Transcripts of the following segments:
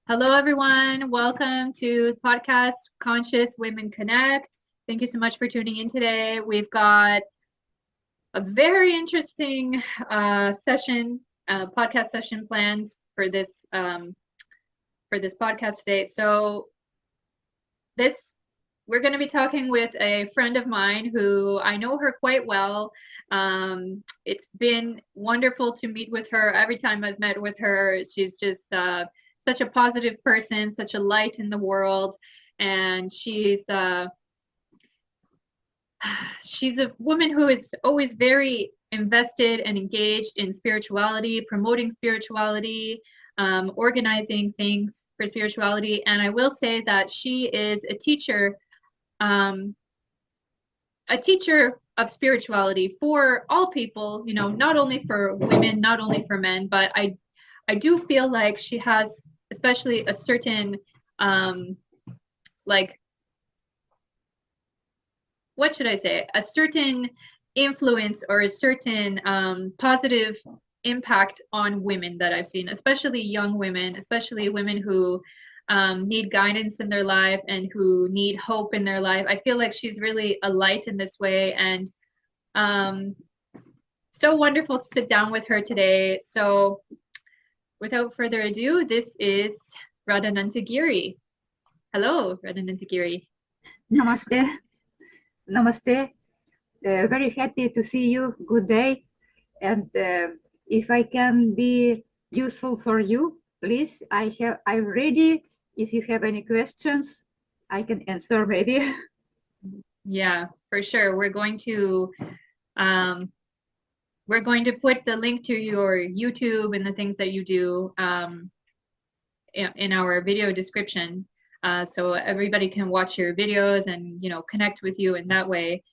Hello, everyone. Welcome to the podcast, Conscious Women Connect. Thank you so much for tuning in today. We've got a very interesting podcast session planned for this podcast today. So we're going to be talking with a friend of mine who I know her quite well. It's been wonderful to meet with her. Every time I've met with her, she's just such a positive person, such a light in the world, and she's a woman who is always very invested and engaged in spirituality, promoting spirituality, organizing things for spirituality. And I will say that she is a teacher of spirituality for all people, not only for women, not only for men, but I do feel like she has especially a certain what should I say? A certain influence or a certain positive impact on women that I've seen, especially young women, especially women who need guidance in their life and who need hope in their life. I feel like she's really a light in this way, and so wonderful to sit down with her today. So without further ado, this is Radha Ananda Giri. Hello, Radha Ananda Giri. Namaste. Namaste. Very happy to see you. Good day. And if I can be useful for you, please, I'm ready. If you have any questions, I can answer maybe. Yeah, for sure. We're going to put the link to your YouTube and the things that you do in our video description, so everybody can watch your videos and connect with you in that way.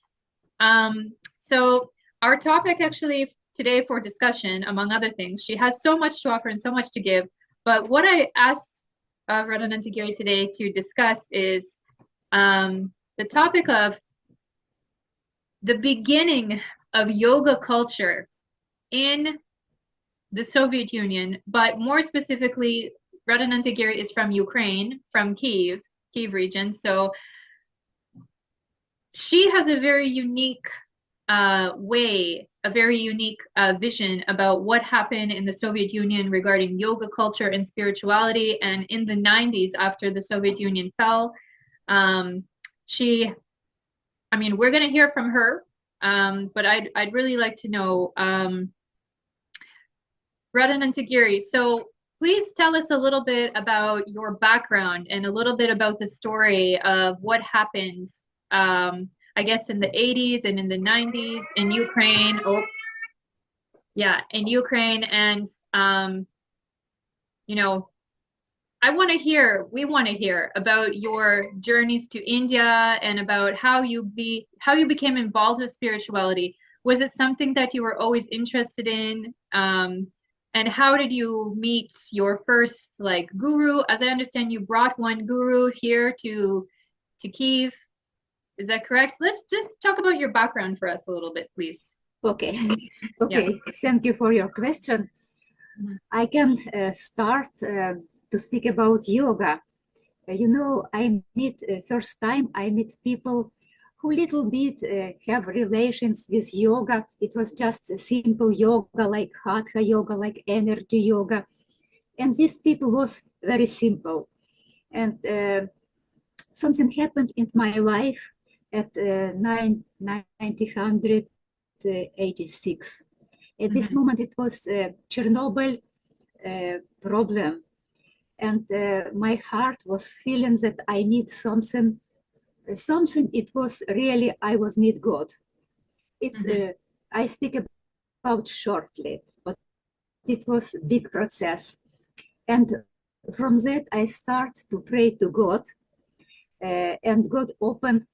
So our topic actually today for discussion, among other things, she has so much to offer and so much to give. But what I asked Radha Ananda Giri today to discuss is the topic of the beginning of yoga culture in the Soviet Union, but more specifically, Radha Ananda Giri is from Ukraine, from Kiev region. So she has a very unique vision about what happened in the Soviet Union regarding yoga culture and spirituality. And in the 90s, after the Soviet Union fell, we're going to hear from her, but I'd really like to know, Radha Ananda Giri, so please tell us a little bit about your background and a little bit about the story of what happened, I guess, in the 80s and in the 90s in Ukraine. In Ukraine. And, we want to hear about your journeys to India and about how you became involved with spirituality. Was it something that you were always interested in? And how did you meet your first guru? As I understand, you brought one guru here to Kiev. Is that correct? Let's just talk about your background for us a little bit, please. Okay. Yeah. Thank you for your question. I can start to speak about yoga. First time I meet people who little bit have relations with yoga. It was just a simple yoga, like hatha yoga, like energy yoga. And these people was very simple. And something happened in my life at 1986. At this moment, it was Chernobyl problem. And my heart was feeling that I need something. It was really, I was need God. It's I speak about shortly, but it was a big process. And from that, I start to pray to God, and God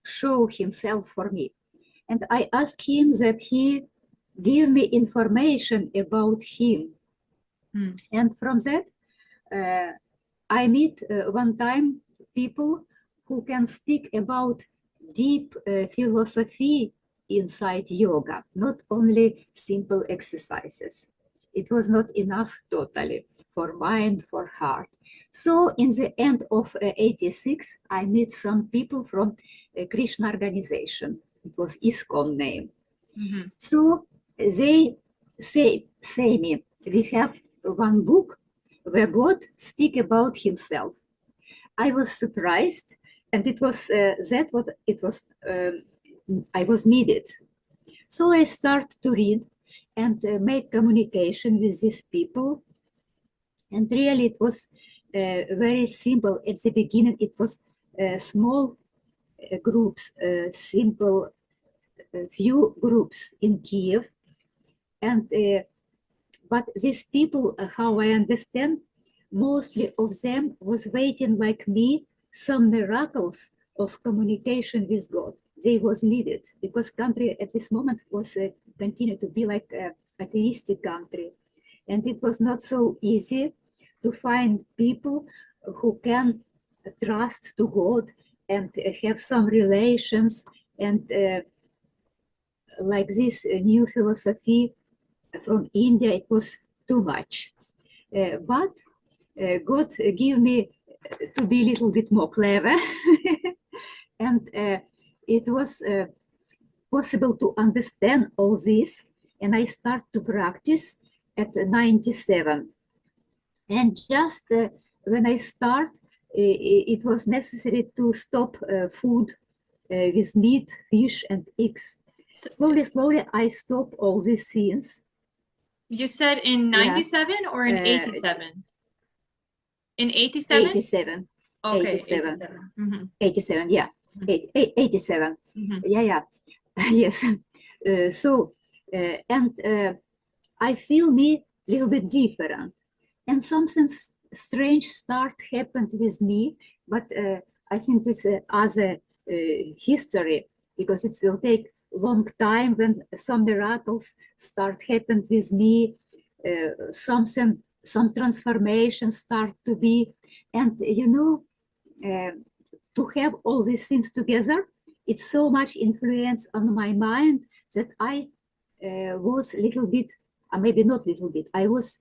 show himself for me. And I ask him that he give me information about him. And from that, I meet one time people who can speak about deep philosophy inside yoga, not only simple exercises. It was not enough totally for mind, for heart. So in the end of 86, I met some people from Krishna organization. It was ISKCON name. Mm-hmm. So they say me, we have one book where God speak about himself. I was surprised, and it was that what it was I was needed. So I start to read and make communication with these people. And really it was very simple. At the beginning, it was small groups, simple few groups in Kiev. And but these people, how I understand, mostly of them was waiting like me, some miracles of communication with God. They was needed because country at this moment was continued to be like a atheistic country. And it was not so easy to find people who can trust to God and have some relations and like this new philosophy from India, it was too much. But God gave me to be a little bit more clever. And it was possible to understand all this. And I start to practice at 97. And just when I start, it was necessary to stop food with meat, fish, and eggs. Slowly, I stop all these things. You said in 97 or in 87? In 87? 87. Okay, 87. 87. Mm-hmm. 87, yeah. 87. Mm-hmm. Yeah. Yes. And I feel me a little bit different. And something strange start happened with me, but I think it's other history, because it will take long time when some miracles start happen with me, some transformations start to be, and to have all these things together, it's so much influence on my mind that I was a little bit, maybe not little bit, I was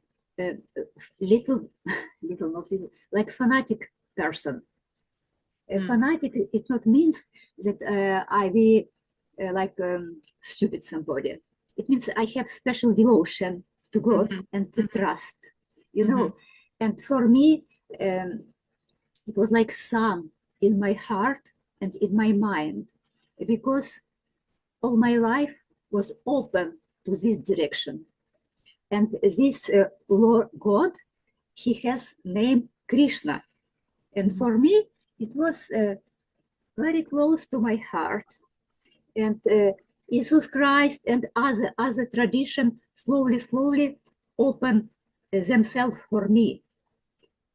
little, not little, like fanatic person. A fanatic, it not means that I be like stupid somebody. It means I have special devotion to God and to trust, And for me, it was like sun in my heart and in my mind, because all my life was open to this direction. And this Lord God, he has name Krishna. And for me, it was very close to my heart. And Jesus Christ and other tradition slowly open themselves for me.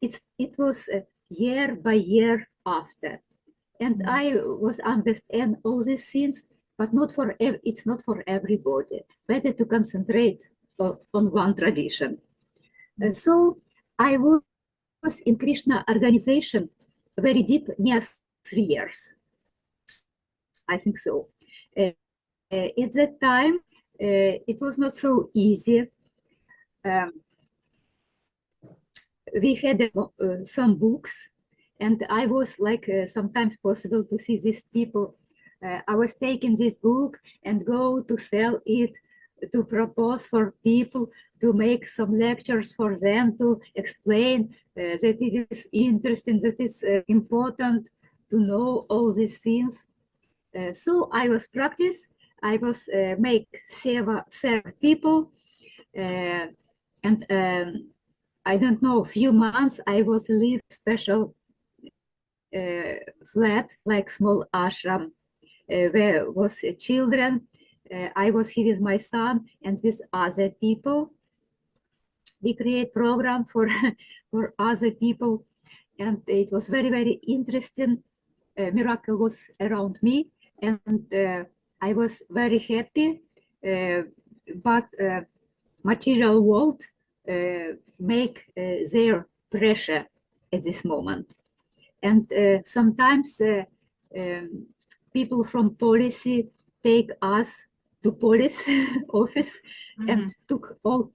It was year by year after. And I was understand all these things, but it's not for everybody. Better to concentrate on one tradition. So I was in Krishna organization very deep, near 3 years. I think so. At that time, it was not so easy. We had some books, and I was like sometimes possible to see these people. I was taking this book and go to sell it, to propose for people, to make some lectures for them, to explain that it is interesting, that it's important to know all these things. So I was practice, I was make serve people, and I don't know, a few months I was live special flat, like small ashram, where was children. I was here with my son and with other people. We create program for for other people, and it was very interesting. Miracle was around me, and I was very happy. But material world make their pressure at this moment, and sometimes people from policy take us to police office and took all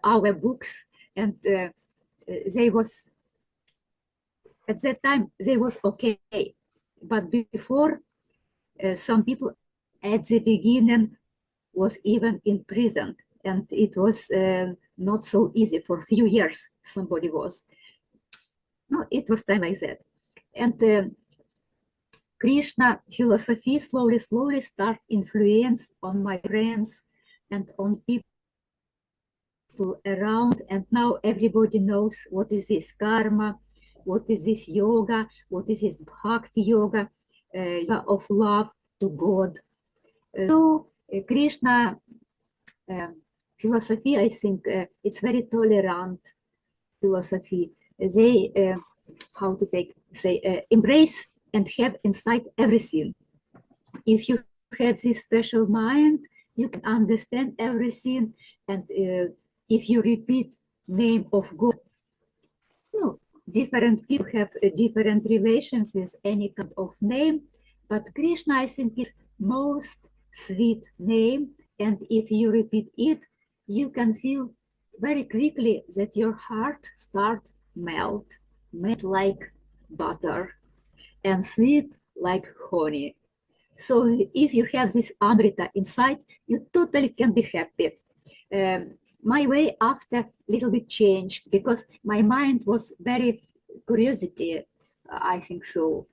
our books, and they was, at that time, they was okay. But before, some people at the beginning was even imprisoned, and it was not so easy. For a few years somebody was. No, it was time like that. And Krishna philosophy slowly start influence on my friends and on people around. And now everybody knows what is this karma, what is this yoga, what is this bhakti yoga, yoga of love to God. So Krishna philosophy, I think it's very tolerant philosophy. They, how to say, embrace and have inside everything. If you have this special mind, you can understand everything. And if you repeat name of God, no, different people have different relations with any kind of name, but Krishna, I think, is most sweet name. And if you repeat it, you can feel very quickly that your heart start melt like butter and sweet like honey. So if you have this amrita inside, you totally can be happy. My way after little bit changed because my mind was very curiosity, I think so.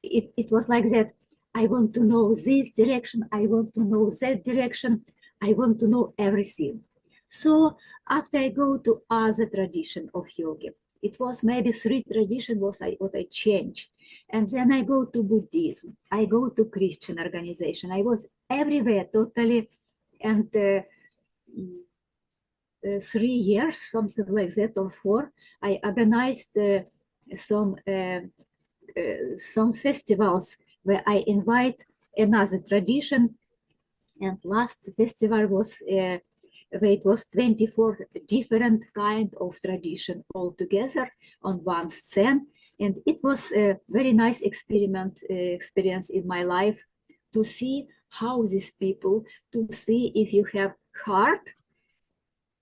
It was like that. I want to know this direction. I want to know that direction. I want to know everything. So after I go to other tradition of yoga, it was maybe 3 tradition was what I changed. And then I go to Buddhism. I go to Christian organization. I was everywhere totally. And 3 years, something like that, or 4, I organized some festivals where I invite another tradition. And last festival was where it was 24 different kind of tradition all together on one scene. And it was a very nice experience in my life to see how these people, to see if you have heart,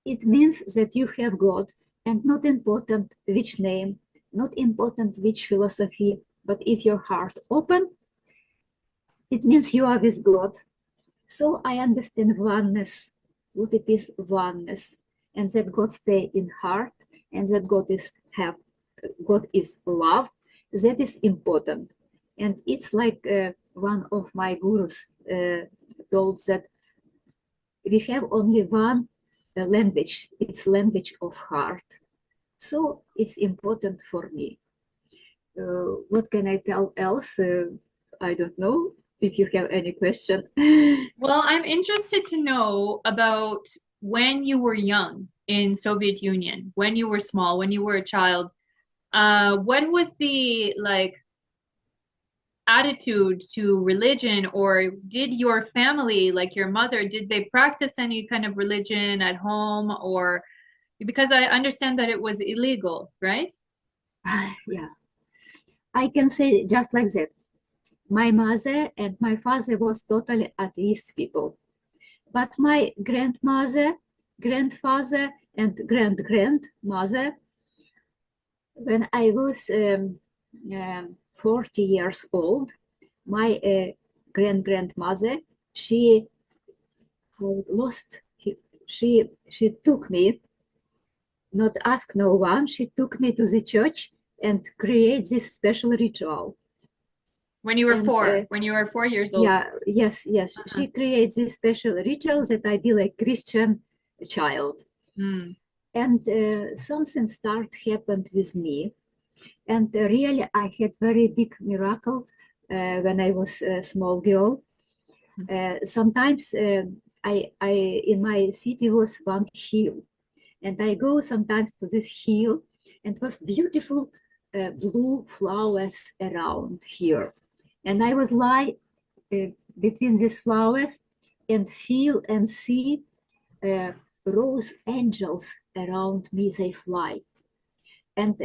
it means that you have God, and not important which name, not important which philosophy, but if your heart open, it means you are with God. So I understand oneness, what it is oneness, and that God stay in heart, and that God is love. That is important, and it's like one of my gurus told that we have only one language. It's language of heart. So it's important for me. What can I tell else? I don't know if you have any question. Well, I'm interested to know about when you were young in Soviet Union, when you were small, when you were a child. What was the like attitude to religion, or did your family, like your mother, did they practice any kind of religion at home? Or because I understand that it was illegal, right? Yeah, I can say just like that. My mother and my father was totally atheist people. But my grandmother, grandfather, and grandmother, when I was 40 years old, my grandmother, she lost, she took me, not ask no one, she took me to the church and create this special ritual. When you were And, 4, when you were 4 years old. Yeah, yes. She creates this special ritual that I be like Christian child. Mm. And something happened with me. And really, I had very big miracle when I was a small girl. Sometimes I in my city was one hill, and I go sometimes to this hill, and it was beautiful blue flowers around here. And I was lie between these flowers and feel and see rose angels around me, they fly. And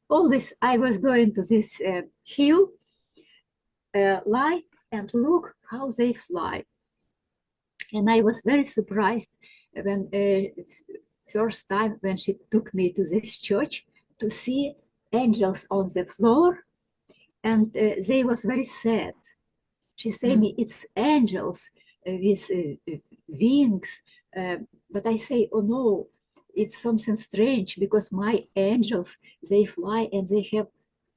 always I was going to this hill, lie and look how they fly. And I was very surprised when first time when she took me to this church to see angels on the floor, and they was very sad. She said me, it's angels with wings, but I say, oh no, it's something strange because my angels, they fly and they have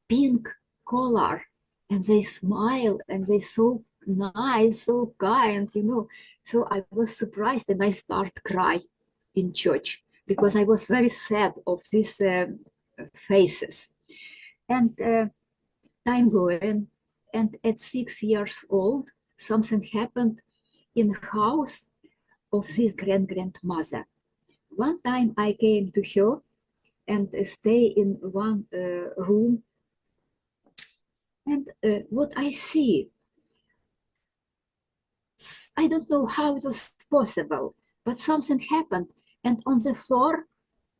pink collar and they smile and they so nice, so kind, you know. So I was surprised and I start cry in church because I was very sad of these faces. And time going, and at 6 years old, something happened in the house of this grandmother. One time I came to her and stay in one room, and what I see, I don't know how it was possible, but something happened, and on the floor,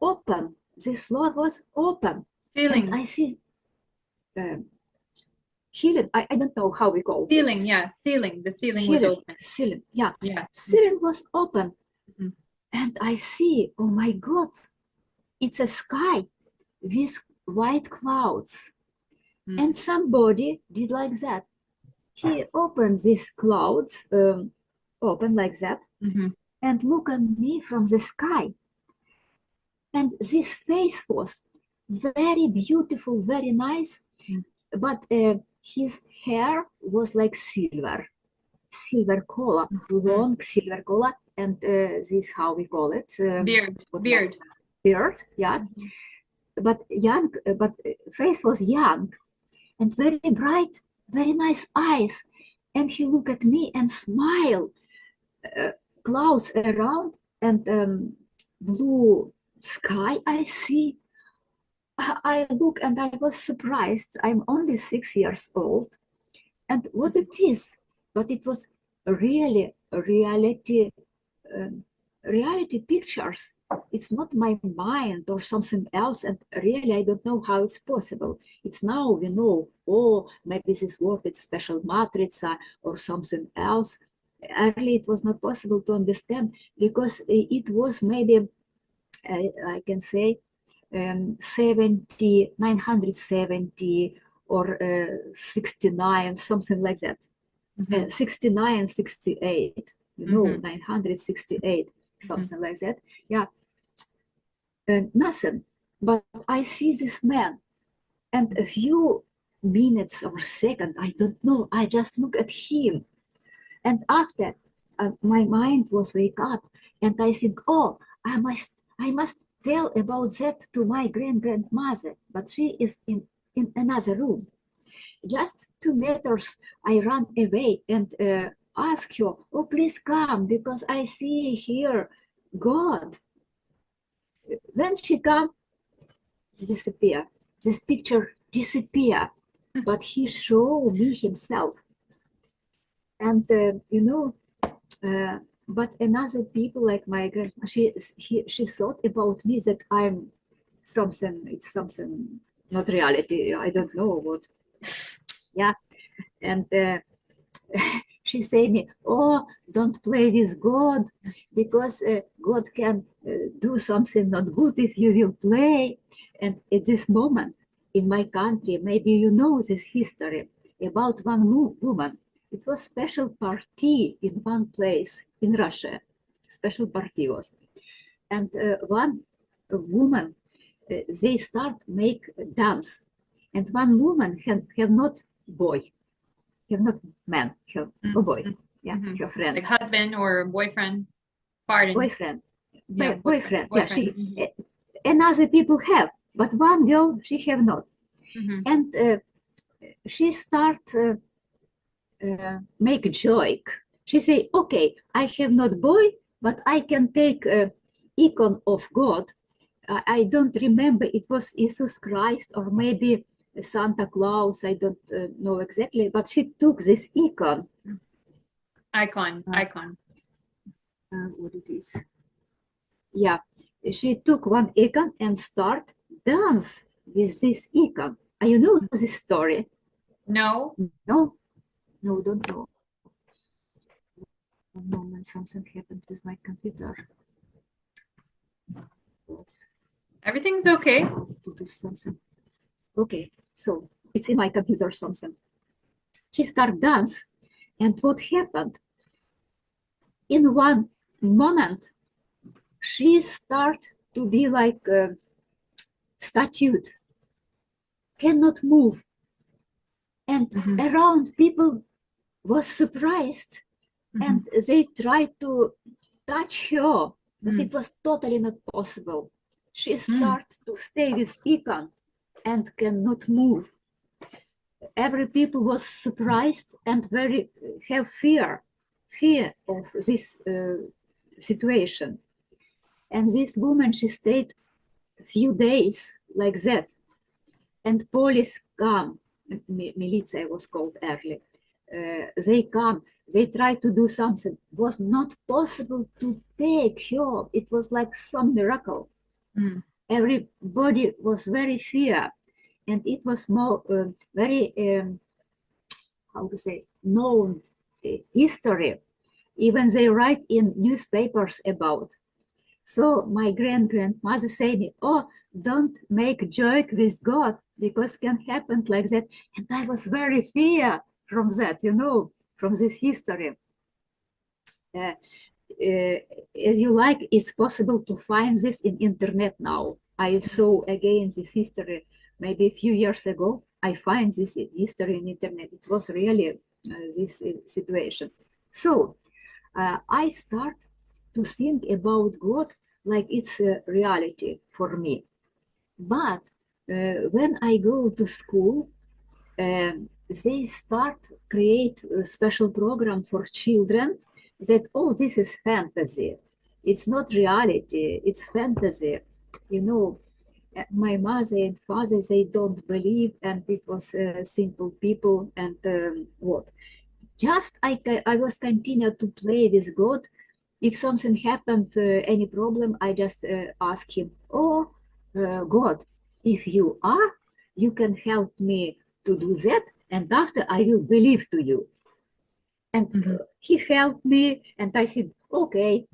open. This floor was open, Ceiling. and I see healing. I don't know how we call Ceiling, this. yeah, ceiling. The ceiling was open. Ceiling, yeah. Yeah. Ceiling was open, and I see, oh my God, it's a sky with white clouds, and somebody did like that. He opened these clouds, open like that, and look at me from the sky. And this face was very beautiful, very nice, but his hair was like silver color, long silver color, and this how we call it, beard, yeah. But young, but face was young, and very bright, very nice eyes, and he looked at me and smiled. Clouds around and blue sky I see. I look and I was surprised. I'm only 6 years old, and what it is, but it was really reality pictures. It's not my mind or something else, and really I don't know how it's possible. It's now we know, oh, maybe this word it's special matrica or something else. Early it was not possible to understand because it was maybe I can say 970 or 69, something like that. 69, 68, you know, 968, something like that. Yeah, nothing. But I see this man, and a few minutes or seconds, I don't know, I just look at him. And after, my mind was wake up, and I think, oh, I must tell about that to my grandmother, but she is in another room. Just 2 meters, I ran away and asked her, oh, please come, because I see here God. When she come, disappear. This picture disappear, but he showed me himself. And you know, but another people like my grandma, she thought about me that I'm something, it's something not reality. I don't know what. Yeah, and she said me, oh, don't play with God, because God can do something not good if you will play. And at this moment in my country, maybe you know this history about one woman. It was special party in one place in Russia. Special party was. And one woman, they start make dance. And one woman have not boy, have not man, have a boy. Yeah, her friend. Like husband or boyfriend? Pardon. Boyfriend. Yeah, boyfriend. Yeah, she, and other people have, but one girl, she have not. And she start make a joke. She say, okay, I have not boy, but I can take icon of God. I don't remember, it was Jesus Christ or maybe Santa Claus, I don't know exactly, but she took this icon. Icon. What it is? Yeah, she took one icon and start dance with this icon. You know this story? No. No, don't know. One moment, something happened with my computer. Everything's okay. To do something. Okay, so it's in my computer something. She started dance, and what happened? In one moment, she started to be like a statue, cannot move, and around people was surprised, and they tried to touch her, but it was totally not possible. She started to stay with Ikan and cannot move. Every people was surprised and very have fear of this situation. And this woman, she stayed a few days like that. And police come, militia was called early. They come, they try to do something. It was not possible to take her. It was like some miracle. Everybody was very fear. And it was more very, how to say, known history. Even they write in newspapers about. So my grandmother said me, oh, don't make joke with God because can happen like that. And I was very fear from that, from this history. As you like, it's possible to find this in internet now. I saw again this history maybe a few years ago. I find this history in internet. It was really this situation. So I start to think about God like it's a reality for me. But when I go to school, they start create a special program for children that, oh, this is fantasy. It's not reality, it's fantasy. My mother and father, they don't believe, and it was simple people, and what? Just I was continue to play with God. If something happened, any problem, I just ask him, oh, God, if you are, you can help me to do that, and after I will believe to you. And he helped me, and I said, okay,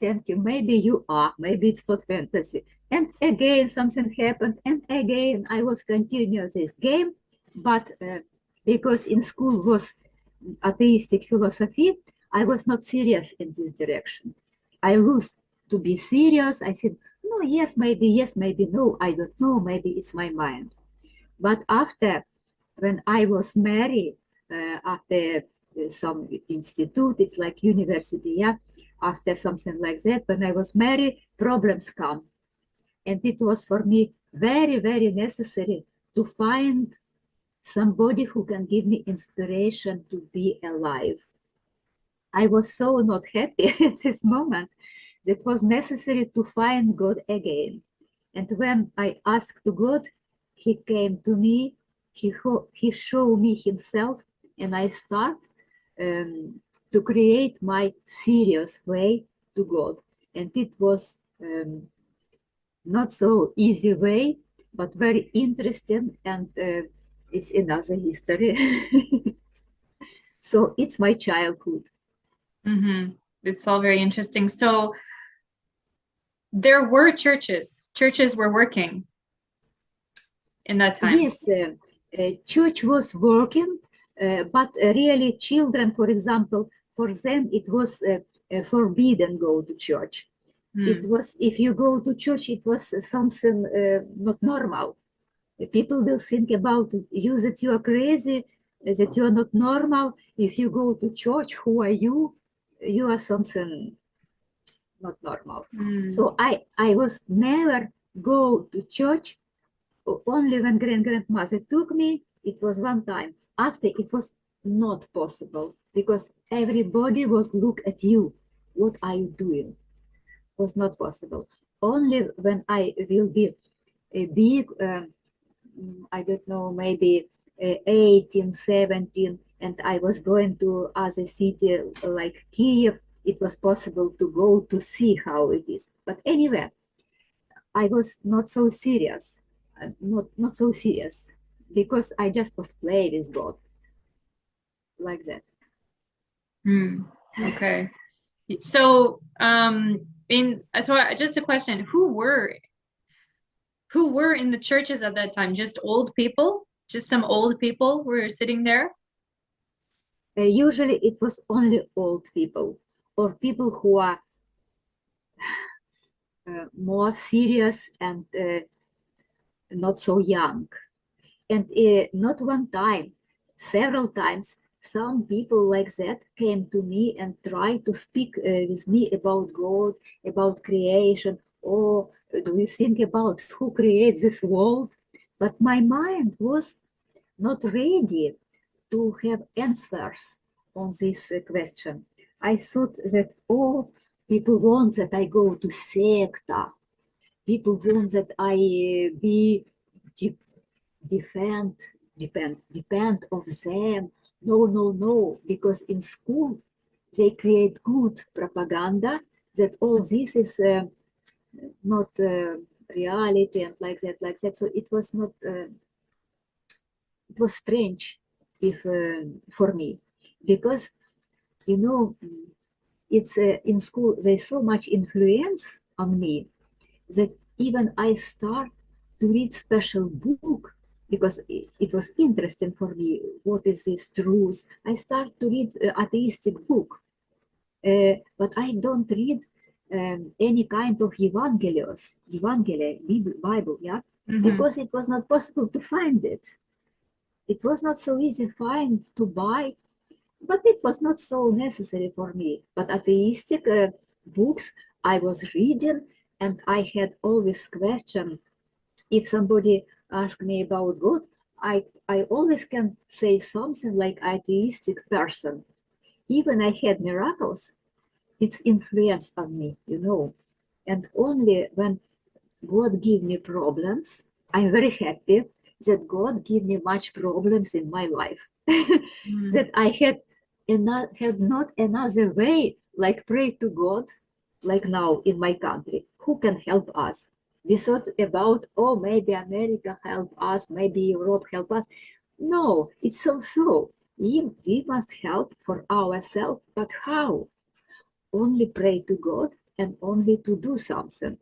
thank you. Maybe you are, maybe it's not fantasy. And again, something happened, and again, I was continue this game, but because in school was atheistic philosophy, I was not serious in this direction. I used to be serious. I said, no, yes, maybe no, I don't know, maybe it's my mind. But after, when I was married, after some institute, it's like university, yeah, after something like that, when I was married, problems come. And it was for me very, very necessary to find somebody who can give me inspiration to be alive. I was so not happy at this moment that it was necessary to find God again. And when I asked to God, he came to me, he showed me himself, and I start to create my serious way to God. And it was not so easy way, but very interesting, and it's another history. So it's my childhood. It's all very interesting. So there were churches. Churches were working in that time. Yes, church was working, but really children, for example, for them it was forbidden go to church. It was, if you go to church, it was something not normal. People will think about you that you are crazy, that you are not normal. If you go to church, who are you? You are something not normal. So I was never go to church. Only when grandmother took me, it was one time. After, it was not possible because everybody was look at you. What are you doing? It was not possible. Only when I will be a big, I don't know, maybe 18, 17, and I was going to other city like Kiev, it was possible to go to see how it is. But anyway, I was not so serious, not so serious, because I just was playing with God like that. Okay. So Just a question, who were in the churches at that time? Just old people? Just some old people were sitting there? Usually it was only old people or people who are more serious and not so young. And not one time, several times, some people like that came to me and tried to speak with me about God, about creation, or do you think about who creates this world? But my mind was not ready to have answers on this question. I thought that, oh, people want that I go to secta. People want that I be defend, depend of them. No, no, no, because in school they create good propaganda that all this is not reality and like that, like that. So it was not, it was strange if for me, because you know, it's in school there's so much influence on me that even I start to read special book because it was interesting for me. What is this truth? I start to read atheistic book, but I don't read any kind of Bible, yeah, Mm-hmm. because it was not possible to find it. It was not so easy find to buy, but it was not so necessary for me. But atheistic books I was reading, and I had always question. If somebody asks me about God, I always can say something like atheistic person. Even I had miracles, it's influence on me, you know. And only when God give me problems, I'm very happy that God give me much problems in my life. Mm. That I had not another way like pray to God, like now in my country. Who can help us? We thought about, oh, maybe America help us, maybe Europe help us. No, it's so. We must help for ourselves, but how? Only pray to God and only to do something.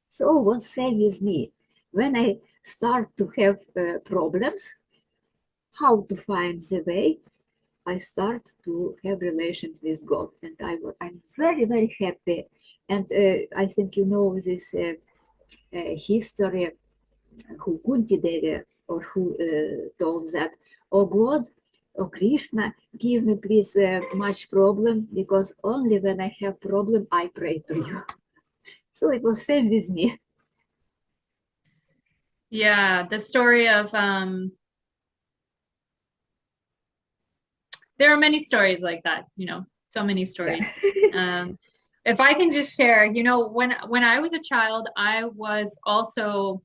So what say with me? When I start to have problems, how to find the way, I start to have relations with God, and I'm very, very happy. And I think you know this history, who Kunti Devi, or who told that, oh God, oh Krishna, give me please much problem, because only when I have problem, I pray to you. So it was same with me. Yeah, the story of there are many stories like that, so many Yeah. stories. Um, if I can just share, when I was a child, I was also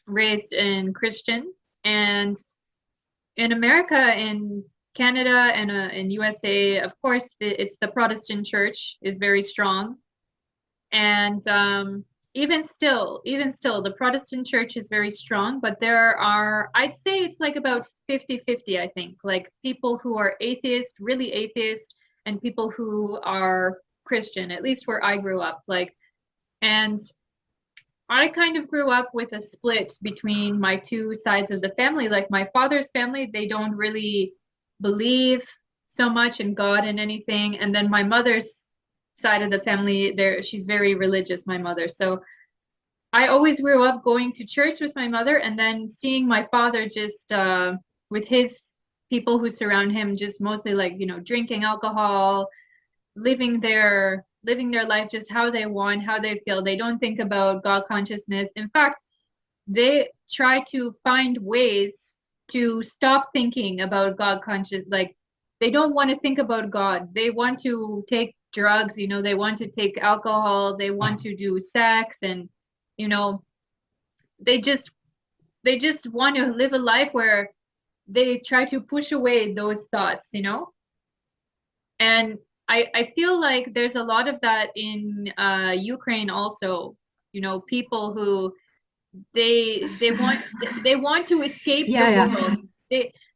raised in Christian, and in America, in Canada, and in USA, of course, it's the Protestant church is very strong. And even still, the Protestant church is very strong, but there are, I'd say it's like about 50-50, I think, like people who are atheist, really atheist, and people who are Christian, at least where I grew up. And I kind of grew up with a split between my two sides of the family. Like my father's family, they don't really believe so much in God and anything. And then my mother's side of the family, there she's very religious, my mother. So I always grew up going to church with my mother and then seeing my father just with his people who surround him, just mostly like, drinking alcohol, living their life just how they want, how they feel. They don't think about God consciousness. In fact, they try to find ways to stop thinking about God conscious. Like they don't want to think about God. They want to take drugs, they want to take alcohol, they want to do sex, and you know, they just they just want to live a life where they try to push away those thoughts. And I feel like there's a lot of that in Ukraine also. People who they want to escape the Yeah, yeah. world.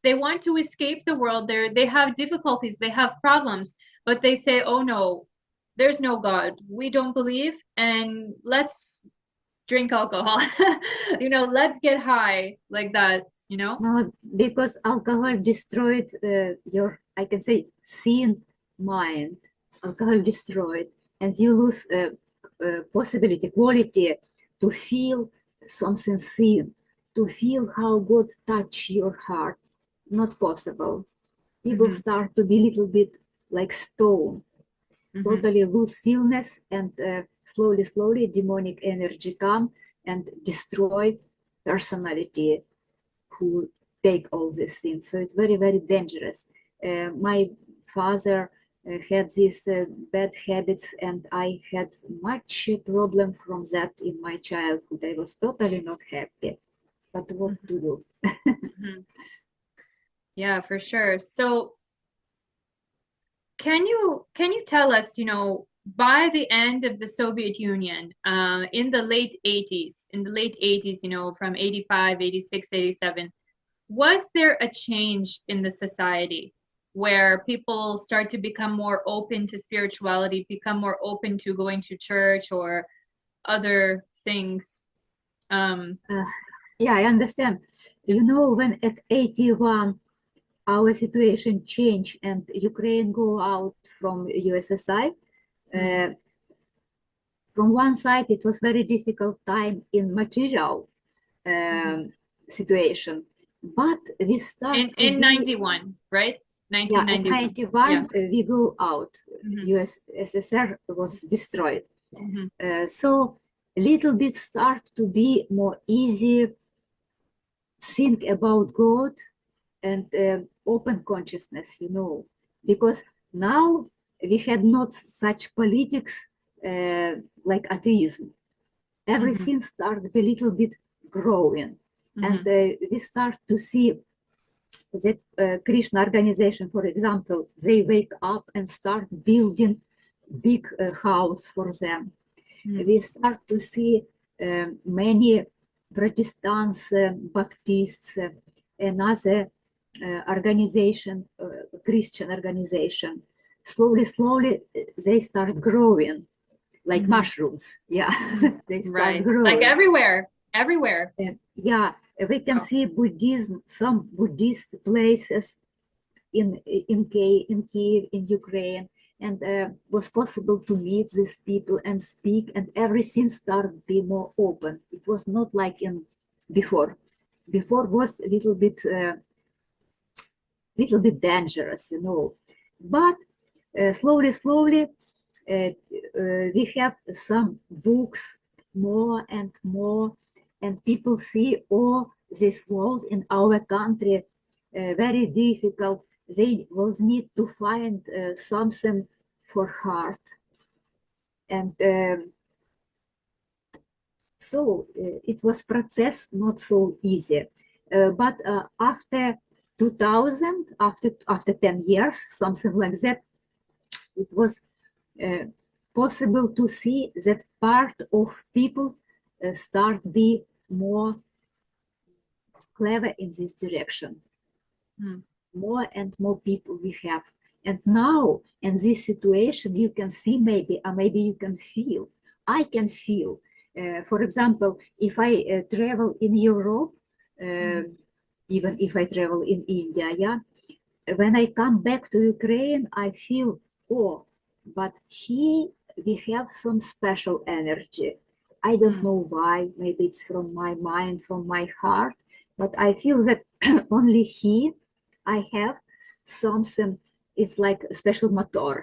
They want to escape the world. They have difficulties, they have problems, but they say, oh no, there's no God. We don't believe, and let's drink alcohol. Let's get high like that, No, because alcohol destroyed your, I can say, sane mind. Alcohol destroyed, and you lose possibility, quality to feel something seen, to feel how God touch your heart. Not possible. People Mhm, start to be a little bit like stone, mhm. totally lose feelness, and slowly, slowly, demonic energy come and destroy personality who take all these things. So it's very, very dangerous. My father had these bad habits, and I had much problem from that in my childhood. I was totally not happy. But what to do? Mhm. Yeah, for sure. So can you tell us, by the end of the Soviet Union, in the late 80s, from 85, 86, 87, was there a change in the society where people start to become more open to spirituality, become more open to going to church or other things? Um, Uh, yeah, I understand. When at 81, our situation changed and Ukraine go out from USSR, mm. uh, from one side, it was very difficult time in material Mhm. situation, but we start to In be, 91, right? yeah, at 1991. Yeah. 91, we go out. Mhm. USSR was destroyed. Mhm. So a little bit start to be more easy think about God and open consciousness, because now we had not such politics like atheism. Mhm. Everything started a little bit growing. And Mhm. we start to see that Krishna organization, for example, they wake up and start building big house for them. Mhm. We start to see many Protestants, Baptists, another organization, Christian organization. Slowly, slowly, they start growing like Mhm. mushrooms. Yeah, Mhm. they start Right. Like growing. everywhere, everywhere. Yeah, we can Wow. see Buddhism, some Buddhist places in Kiev, in Ukraine, and was possible to meet these people and speak, and everything started be more open. It was not like in before. Before was a little bit dangerous, But slowly, slowly, we have some books more and more, and people see, oh, this world in our country very difficult. They will need to find something for heart, and so it was process not so easy. But after 2000, after 10 years, something like that, it was uh, possible to see that part of people start be more clever in this direction. Mm. More and more people we have. And now in this situation, you can see maybe, or maybe you can feel, I can feel, for example, if I travel in Europe, uh, Mhm. even if I travel in India, yeah, when I come back to Ukraine, I feel, oh, but here we have some special energy. I don't Mm. know why, maybe it's from my mind, from my heart, but I feel that only here I have something, it's like a special motor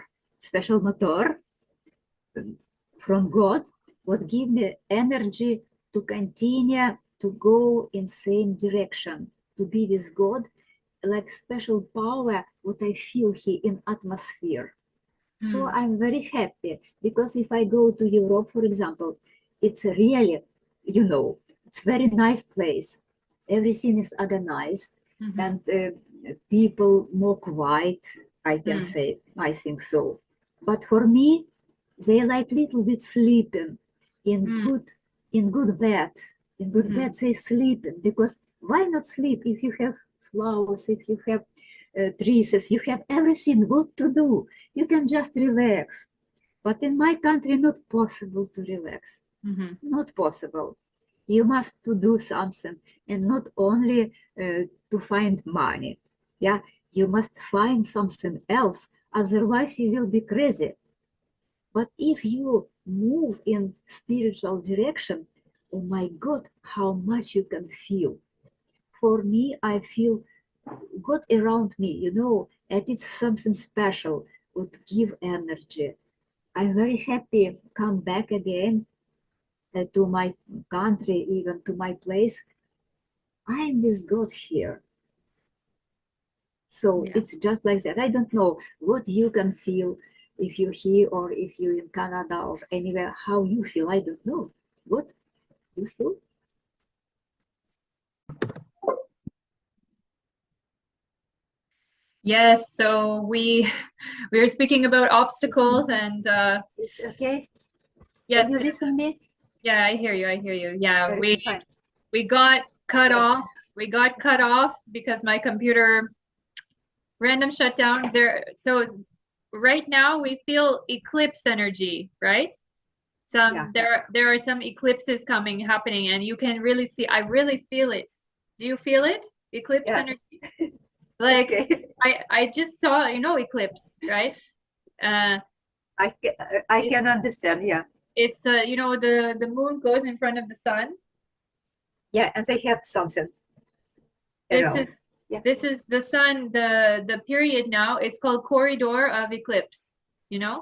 from God, what give me energy to continue to go in same direction, to be with God, like special power what I feel here in atmosphere. So Mm. I'm very happy because if I go to Europe, for example, it's a really, it's very nice place. Everything is organized Mhm. and people more quiet, I can Mm. say. I think so. But for me, they like little bit sleeping in Mm. good in good bed. In good Mhm. bed they sleeping because why not sleep if you have flowers, if you have trees, you have everything what to do. You can just relax. But in my country, not possible to relax. Mm-hmm. Not possible. You must to do something, and not only to find money. Yeah, you must find something else. Otherwise, you will be crazy. But if you move in spiritual direction, oh my God, how much you can feel. For me, I feel God around me, and it's something special, would give energy. I'm very happy come back again to my country, even to my place. I'm with God here. So Yeah. it's just like that. I don't know what you can feel if you're here or if you're in Canada or anywhere, how you feel. I don't know. What you feel? Yes, so we we were speaking about obstacles and It's okay. Can yes, you yes, listen me? yeah, I hear you. I hear you. Yeah, There is a fine. we got cut Okay. off. We got cut off because my computer random shutdown there. So right now we feel eclipse energy, right? Yeah. There are some eclipses happening and you can really see, I really feel it. Do you feel it? Eclipse Yeah. energy? Like Okay. I just saw, eclipse, right? Uh I it, can understand. Yeah. it's the moon goes in front of the sun. Yeah. And they have something This around. is Yeah. this is the sun, the period now. It's called corridor of eclipse, you know?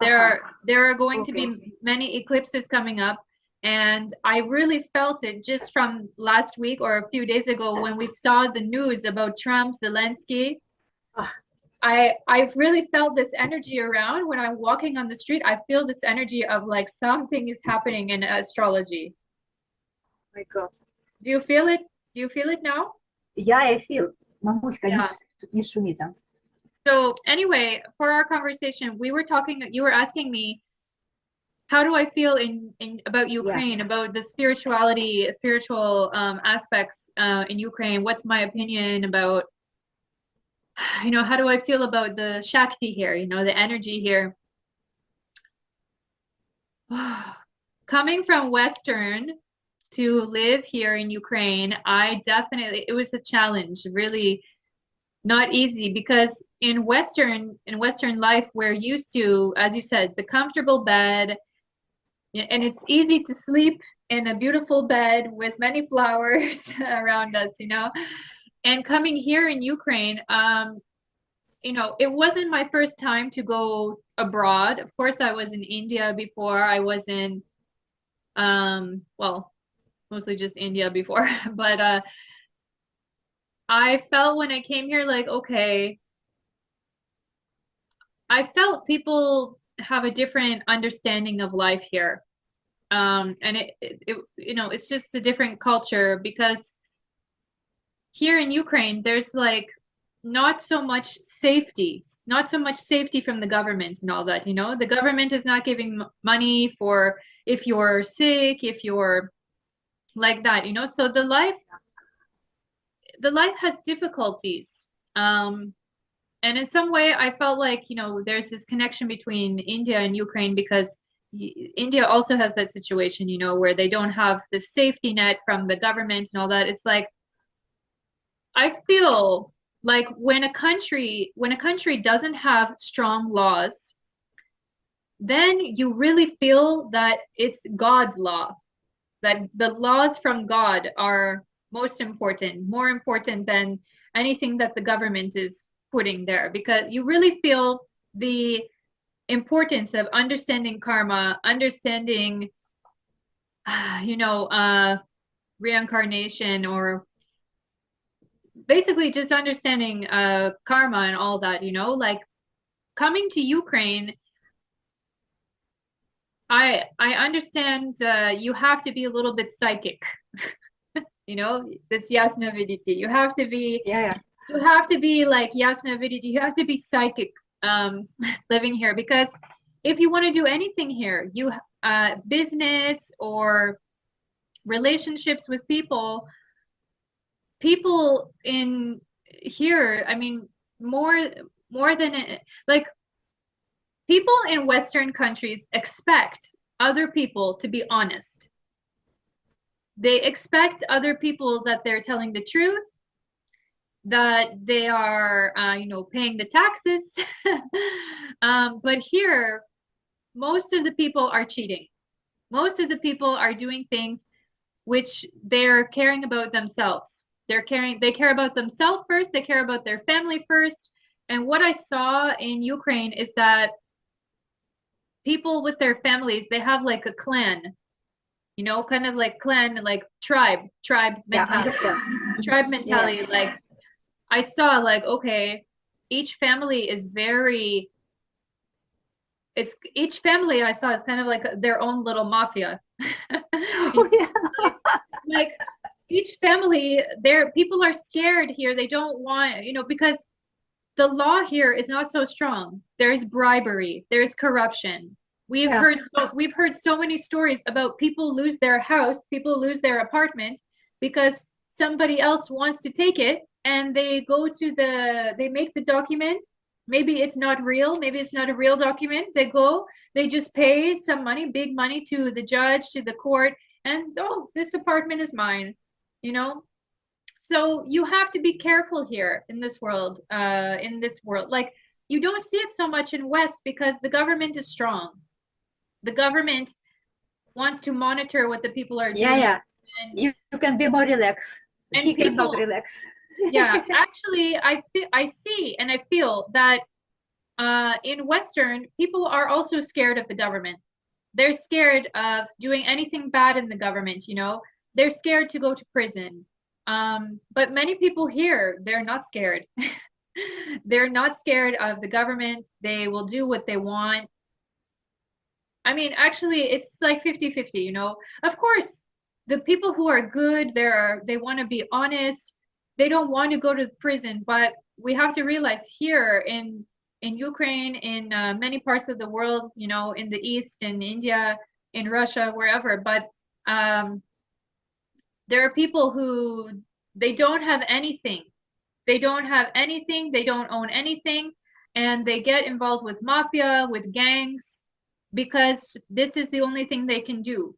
Uh-huh. There are going to Okay. be many eclipses coming up, and I really felt it just from last week or a few days ago when we saw the news about Trump, Zelensky. Ah, I've really felt this energy around when I'm walking on the street. I feel this energy of like something is happening in astrology. my God. Do you feel it? Do you feel it now? Yeah, I feel. Мамуська, Yeah. не шуми там. So anyway, for our conversation, you were asking me, how do I feel in about Yeah. Ukraine, about the spiritual aspects in Ukraine? What's my opinion about, how do I feel about the Shakti here, the energy here? Coming from Western to live here in Ukraine, it was a challenge, really not easy because in Western life, we're used to, as you said, the comfortable bed. Yeah, and it's easy to sleep in a beautiful bed with many flowers around us. And coming here in Ukraine, it wasn't my first time to go abroad. Of course, I was in India before. I was in, well, mostly just India before. But I felt when I came here, like, okay, I felt people have a different understanding of life here. And it's just a different culture because here in Ukraine, there's like not so much safety from the government and all that. The government is not giving money for if you're sick, if you're like that. So the life has difficulties. And in some way, I felt like, there's this connection between India and Ukraine because India also has that situation, where they don't have the safety net from the government and all that. It's like, I feel like when a country doesn't have strong laws, then you really feel that it's God's law, that the laws from God are most important, more important than anything that the government is putting there, because you really feel the importance of understanding karma, understanding, reincarnation, or basically just understanding karma and all that. Like coming to Ukraine, I understand you have to be a little bit psychic. This Yasnavidity. Yeah, yeah. You have to be like Yasnavidity. You have to be psychic living here, because if you want to do anything here, business or relationships with people in here, I mean, more than like people in Western countries expect other people to be honest. They expect other people that they're telling the truth, that they are, paying the taxes. But here, most of the people are cheating. Most of the people are doing things which they're caring about themselves. They care about themselves first. They care about their family first. And what I saw in Ukraine is that people with their families, they have like a clan, kind of like clan, like tribe mentality. Understand. Tribe mentality. Yeah. Like I saw like, okay, each family is very, each family I saw is kind of like their own little mafia. Oh, yeah. Like each family, people are scared here. They don't want, because the law here is not so strong. There's bribery, there's corruption. We've Yeah. heard so many stories about people lose their house, people lose their apartment because somebody else wants to take it, and they make the document. Maybe it's not real, maybe it's not a real document. They just pay some money, big money, to the judge, to the court, and oh, this apartment is mine, you know? So you have to be careful here in this world, like you don't see it so much in West because the government is strong. The government wants to monitor what the people are doing. Yeah. And you can be more relaxed. and He cannot people, relax. yeah, actually I see and I feel that in Western, people are also scared of the government. They're scared of doing anything bad in the government, they're scared to go to prison. But many people here, they're not scared. They're not scared of the government. They will do what they want. I mean, actually, it's like 50-50, Of course, the people who are good, they want to be honest. They don't want to go to prison, but we have to realize here in Ukraine, in many parts of the world, in the East, in India, in Russia, wherever, but there are people who they don't have anything. They don't have anything. They don't own anything. And they get involved with mafia, with gangs, because this is the only thing they can do.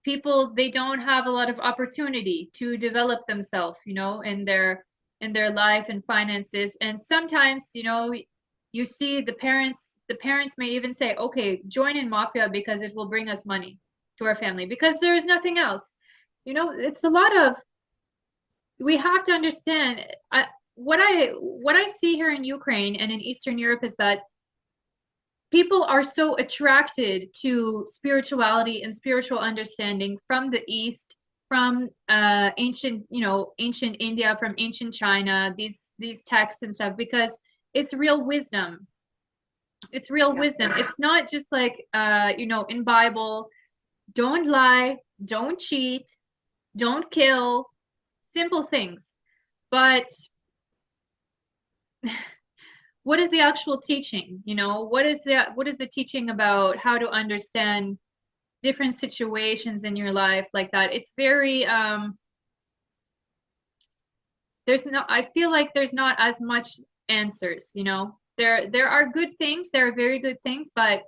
People, they don't have a lot of opportunity to develop themselves, in their life and finances. And sometimes, you see the parents may even say, okay, join in mafia because it will bring us money to our family, because there is nothing else. It's a lot of, we have to understand, what I see here in Ukraine and in Eastern Europe is that people are so attracted to spirituality and spiritual understanding from the East, from ancient India, from ancient China, these texts and stuff, because it's real wisdom. It's real wisdom. It's not just like in Bible, don't lie, don't cheat, don't kill, simple things. But what is the actual teaching? What is the teaching about how to understand different situations in your life like that? It's very I feel like there's not as much answers, there are good things, there are very good things, but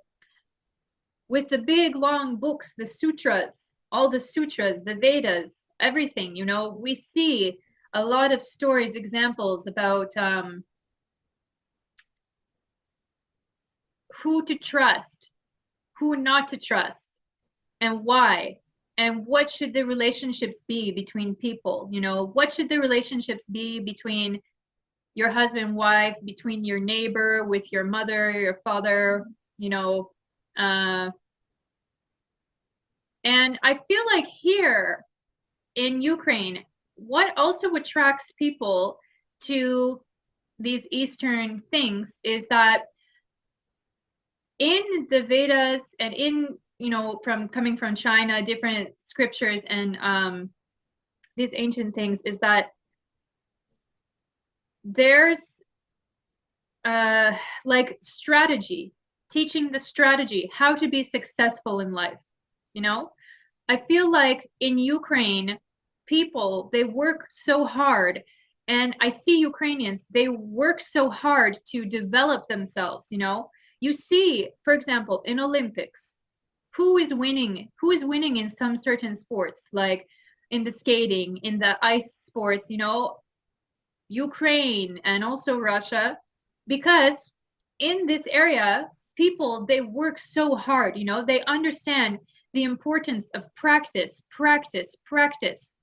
with the big long books, the sutras, all the sutras, the Vedas, everything, we see a lot of stories, examples about who to trust, who not to trust, and why, and what should the relationships be between people. What should the relationships be between your husband, wife, between your neighbor, with your mother, your father, and I feel like here in Ukraine, what also attracts people to these Eastern things is that in the Vedas and in, from coming from China, different scriptures and these ancient things, is that there's like strategy, teaching the strategy, how to be successful in life. I feel like in Ukraine, people, they work so hard, and I see Ukrainians, they work so hard to develop themselves, You see, for example, in Olympics, who is winning in some certain sports, like in the skating, in the ice sports, you know, Ukraine and also Russia, because in this area, people, they work so hard, you know, they understand the importance of practice, practice, practice.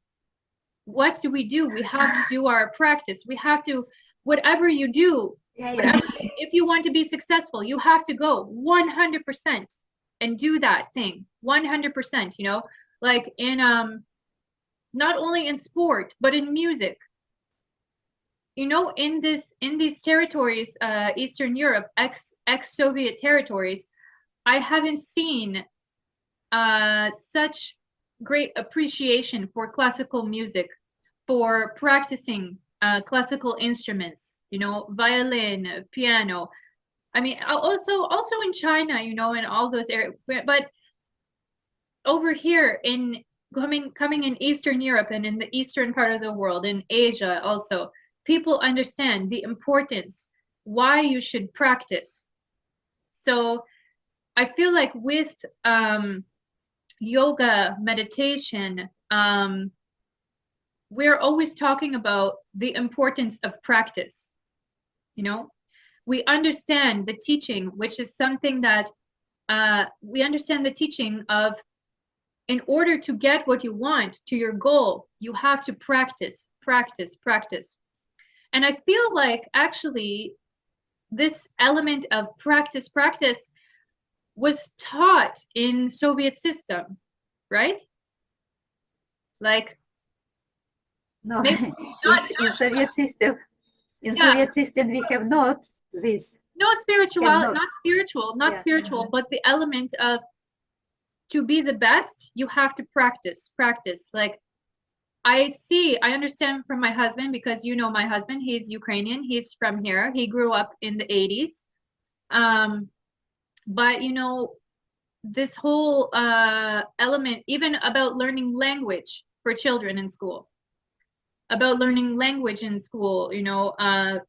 What do? We have to do our practice. We have to, whatever you do, Yeah. if you want to be successful, you have to go 100% and do that thing 100%, you know, like in not only in sport but in music, you know, in these territories, Eastern Europe, ex-Soviet territories, I haven't seen such great appreciation for classical music, for practicing classical instruments, you know, violin, piano. I mean, also in China, you know, in all those areas, but over here in coming in Eastern Europe and in the eastern part of the world, in Asia also, people understand the importance, why you should practice. So I feel like with yoga, meditation, we're always talking about the importance of practice. You know, we understand the teaching, which is something that we understand the teaching of, in order to get what you want to your goal, you have to practice, practice, practice. And I feel like actually this element of practice, practice was taught in Soviet system, right? Like, No, maybe it's in Soviet system. In yeah, Soviet system, we have not this. not spiritual, not Yeah. spiritual, but the element of, to be the best, you have to practice, practice. Like, I understand from my husband, because you know my husband, he's Ukrainian, he's from here, he grew up in the 80s. But you know, this whole element, even about learning language for children in school, about learning language in school, you know,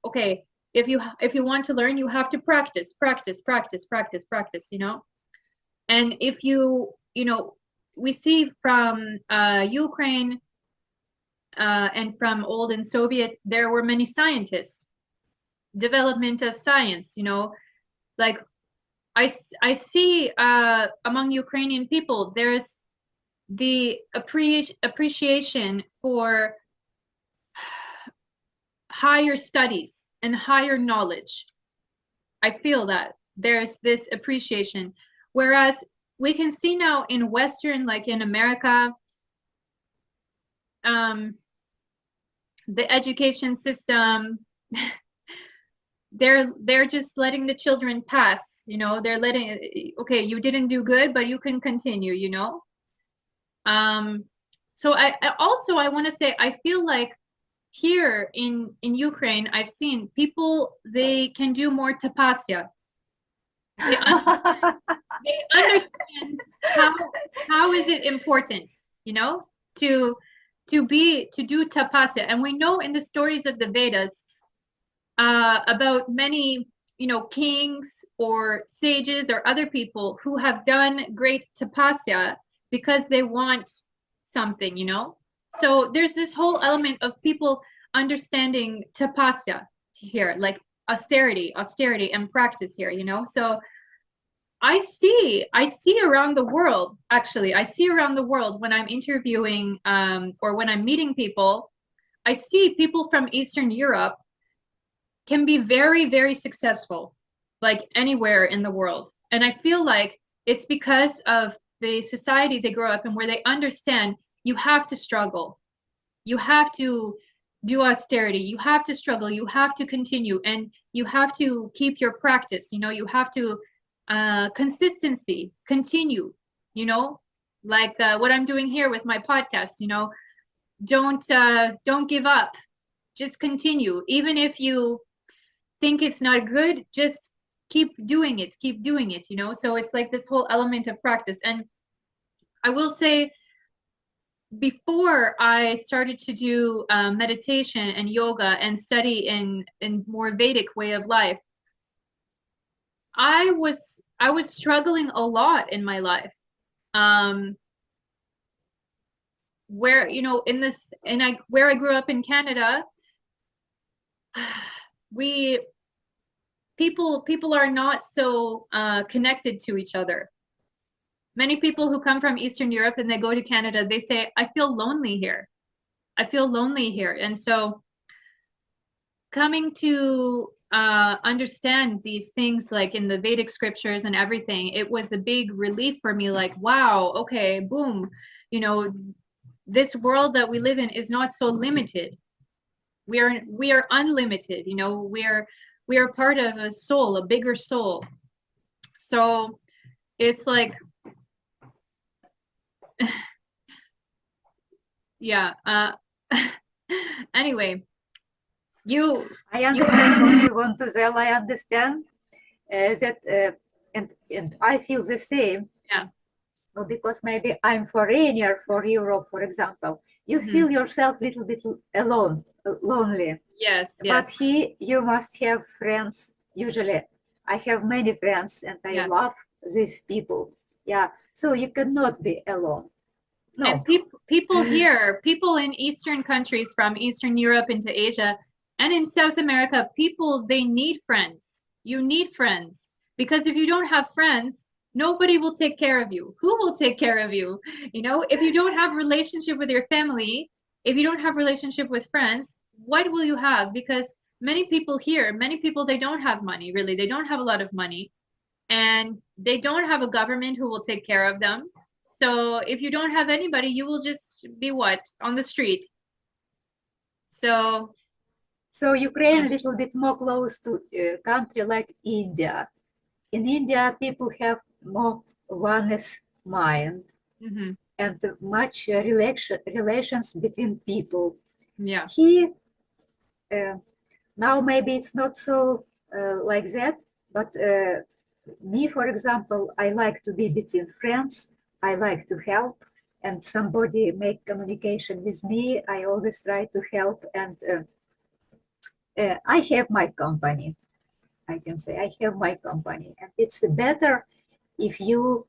okay, if you want to learn, you have to practice, practice, practice, practice, practice, you know. And if you know, we see from Ukraine and from old and Soviet, there were many scientists, development of science, you know, like I see among Ukrainian people, there's the appreciation for higher studies and higher knowledge. I feel that there's this appreciation. Whereas we can see now in Western, like in America, the education system, they're just letting the children pass, you know, they're letting, okay, you didn't do good, but you can continue, you know. So I want to say, I feel like here in Ukraine, I've seen people, they can do more tapasya. They, they understand how is it important, you know, to do tapasya. And we know in the stories of the Vedas about many, you know, kings or sages or other people who have done great tapasya because they want something, you know. So there's this whole element of people understanding tapasya here, like austerity and practice here, you know. So I see around the world, actually, I see around the world when I'm interviewing or when I'm meeting people, I see people from Eastern Europe can be very, very successful, like anywhere in the world. And I feel like it's because of the society they grow up in, where they understand you have to struggle, you have to do austerity, you have to struggle, you have to continue, and you have to keep your practice, you know, you have to consistency, continue, you know, like what I'm doing here with my podcast, you know, don't give up, just continue. Even if you think it's not good, just keep doing it, you know. So it's like this whole element of practice. And I will say, before I started to do meditation and yoga and study in more Vedic way of life, I was struggling a lot in my life. Where, you know, where I grew up in Canada, we people are not so connected to each other. Many people who come from Eastern Europe and they go to Canada, they say, I feel lonely here. I feel lonely here. And so coming to understand these things like in the Vedic scriptures and everything, it was a big relief for me, like, wow, okay, boom, you know, this world that we live in is not so limited. We are unlimited, you know, we are part of a soul, a bigger soul. So it's like, yeah, anyway, I understand what you want to tell. I understand that, and I feel the same. yeah. Well, because maybe I'm foreigner for Europe, for example. You feel yourself a little bit alone, lonely. Yes, But yes. here you must have friends. Usually, I have many friends, and I Yeah. love these people. Yeah, so you cannot be alone. And No. people here, people in Eastern countries from Eastern Europe into Asia and in South America, people, they need friends. You need friends because if you don't have friends, nobody will take care of you. Who will take care of you? You know, if you don't have relationship with your family, if you don't have relationship with friends, what will you have? Because many people here, many people, they don't have money, really. They don't have a lot of money and they don't have a government who will take care of them. So if you don't have anybody, you will just be what? On the street. So So Ukraine a little bit more close to a country like India. In India, people have more oneness mind mhm, and much relations between people. yeah. Here, now maybe it's not so like that, but me, for example, I like to be between friends. I like to help, and somebody make communication with me. I always try to help, and I have my company. I can say I have my company, and it's better if you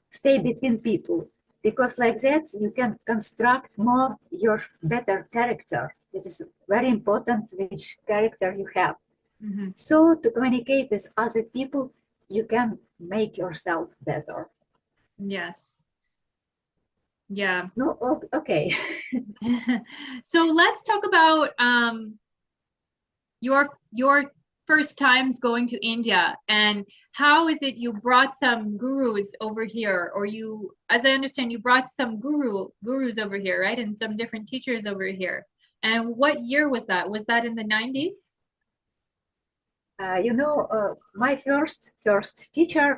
stay between people because like that you can construct more your better character. It is very important which character you have. Mhm, So to communicate with other people, you can make yourself better. yes. Yeah. No, okay. So let's talk about your first times going to India and how is it you brought some gurus over here or you, as I understand, you brought some gurus over here, right? And some different teachers over here. And what year was that? Was that in the 90s? My first teacher,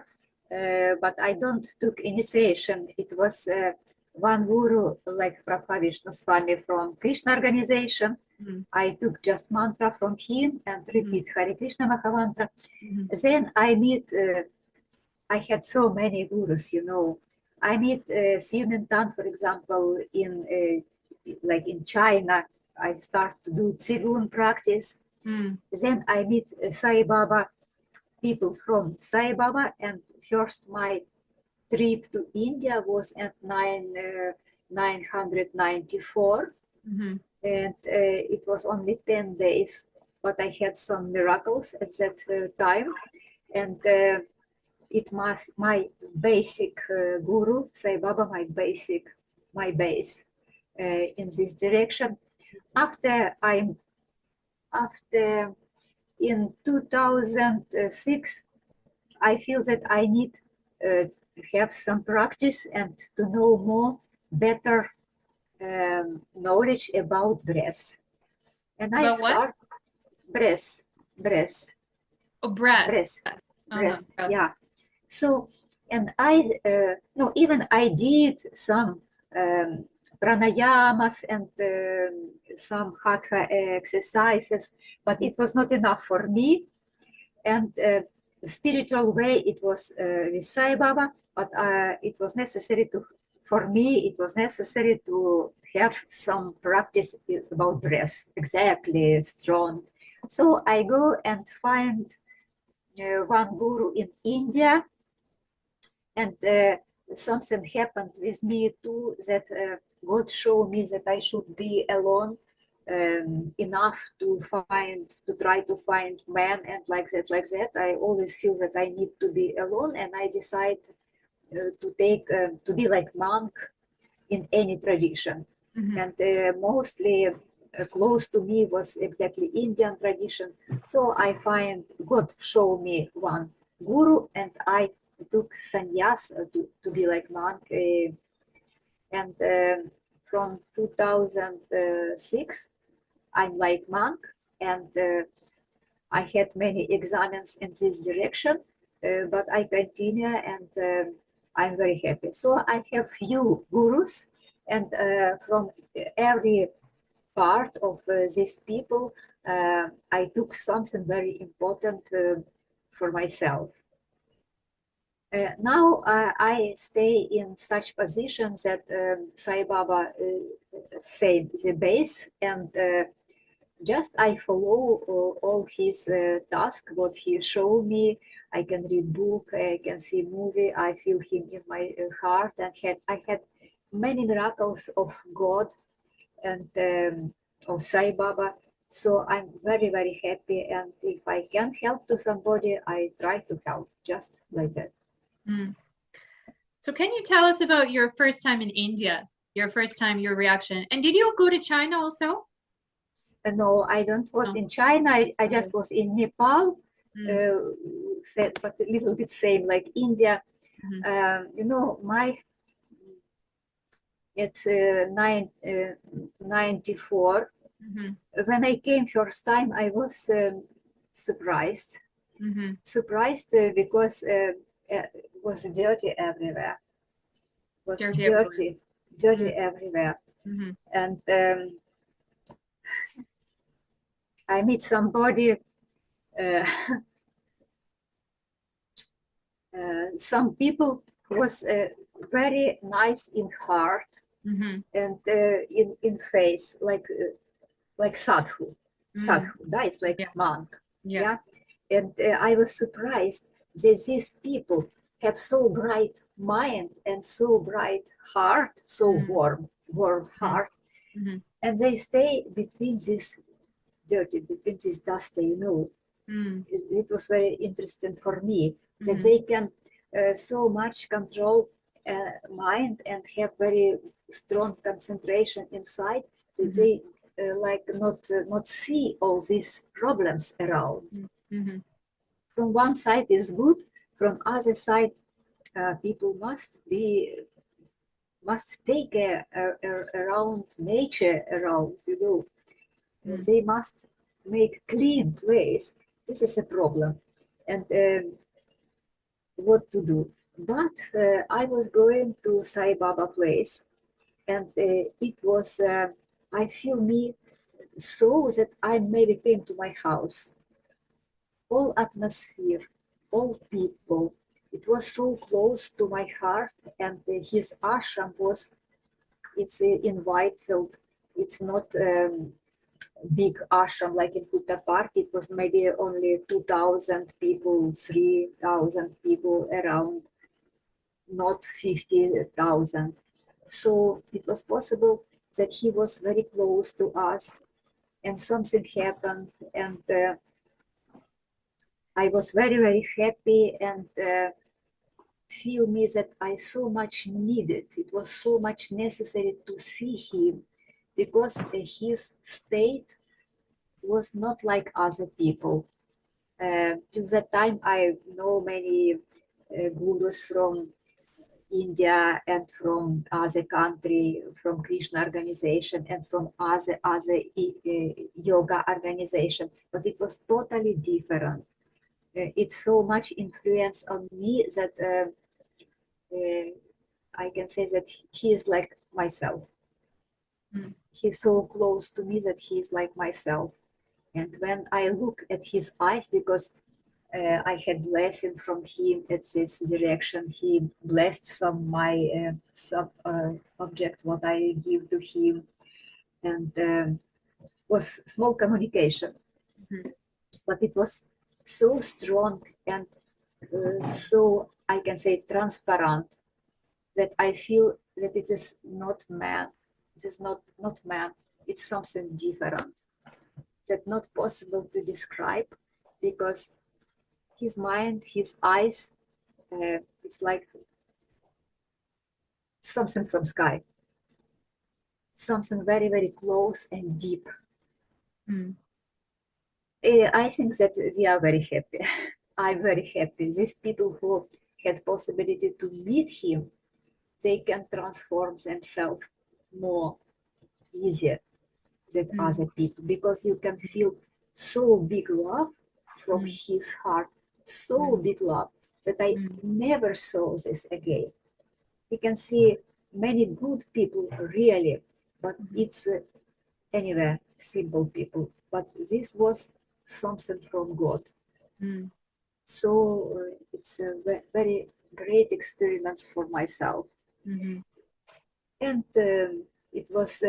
but I don't took initiation. It was one guru like Prabhupada Swami from Krishna organization. Mhm, I took just mantra from him and repeat Hare Krishna Mahamantra. mhm, Then I had so many gurus, you know. I meet Xiumin Tan, for example, like in China. I start to do Qigong practice. mm, Then I meet Sai Baba, people from Sai Baba, and first my trip to India was at 994, mhm. and it was only 10 days, but I had some miracles at that time, and it was my basic guru, Sai Baba, my base in this direction. After I after in 2006, I feel that I need have some practice and to know more better knowledge about breath. And I About what? start breath, breath, Oh, breath. breath, Uh-huh, breath. breath. Yeah. So, and I no, even I did some pranayamas and some hatha exercises, but it was not enough for me. And spiritual way, it was with Sai Baba, but it was necessary to, for me, it was necessary to have some practice about breath, exactly strong. So I go and find one guru in India, and something happened with me too, that God showed me that I should be alone enough to try to find man, and like that. I always feel that I need to be alone, and I decide to be like monk in any tradition. And mostly close to me was exactly Indian tradition. So I find God show me one guru, and I took sannyas to be like monk. And from 2006, I'm like monk, and I had many examines in this direction, but I continue, and I'm very happy. So I have few gurus, and from every part of these people, I took something very important for myself. Now I stay in such positions that Sai Baba said the base, and just I follow all his tasks, what he showed me. I can read book, I can see movie, I feel him in my heart, and I had many miracles of God and of Sai Baba. So I'm very, very happy, and if I can help to somebody, I try to help, just like that. So can you tell us about your first time in India, your first time, your reaction? And did you go to China also? No, I don't was in China. I just was in Nepal, but a little bit same like India. You know, it's 94. When I came first time, I was surprised. Surprised because it was dirty everywhere. Was dirty everywhere. And I meet somebody, some people was very nice in heart and in face, like sadhu. Sadhu, that is like monk. Yeah. And I was surprised that these people have so bright mind and so bright heart, so warm heart, and they stay between this dirty, between this dusty, you know. It was very interesting for me that they can so much control mind and have very strong concentration inside that they like not see all these problems around. From one side is good, from other side people must take care around nature around, you know. They must make clean place. This is a problem, and what to do. But I was going to Sai Baba place, and it was I feel me so that I maybe came to my house. All atmosphere, all people. It was so close to my heart, and his ashram was. It's in Whitefield. It's not. Big ashram like in Puttaparthi. It was maybe only 2,000 people, 3,000 people around, not 50,000. So it was possible that he was very close to us, and something happened, and I was very, very happy, and feel me that I so much needed. It was so much necessary to see him, because his state was not like other people. Till that time, I know many gurus from India and from other country, from Krishna organization and from other yoga organization, but it was totally different. It's so much influence on me that I can say that he is like myself. He's so close to me that he is like myself. And when I look at his eyes, because I had blessing from him at this direction, he blessed some my object what I give to him, and was small communication, but it was so strong and so, I can say, transparent, that I feel that it is not man. It is not man. It's something different. That not possible to describe, because his mind, his eyes, it's like something from sky, something very, very close and deep. Mm. I think that we are very happy. I'm very happy. These people who had possibility to meet him, they can transform themselves more easier than other people, because you can feel so big love from his heart, so big love that I never saw this again. You can see many good people really, but it's anywhere simple people. But this was something from God. So it's a very great experience for myself. And it was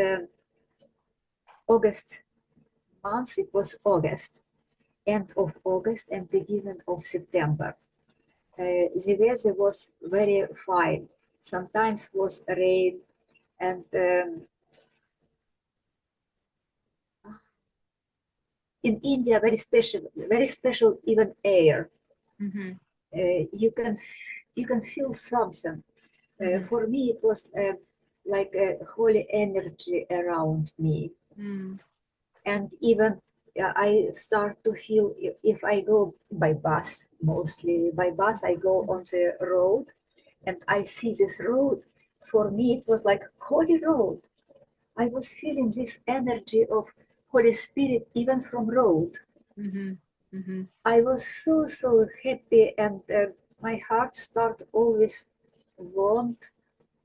August month, it was August, end of August and beginning of September. The weather was very fine. Sometimes was rain, and in India, very special even air. You can feel something. For me, it was like a holy energy around me. And even I start to feel, if I go by bus, mostly by bus, I go on the road and I see this road. For me, it was like holy road. I was feeling this energy of Holy Spirit even from road. I was so happy, and my heart start always want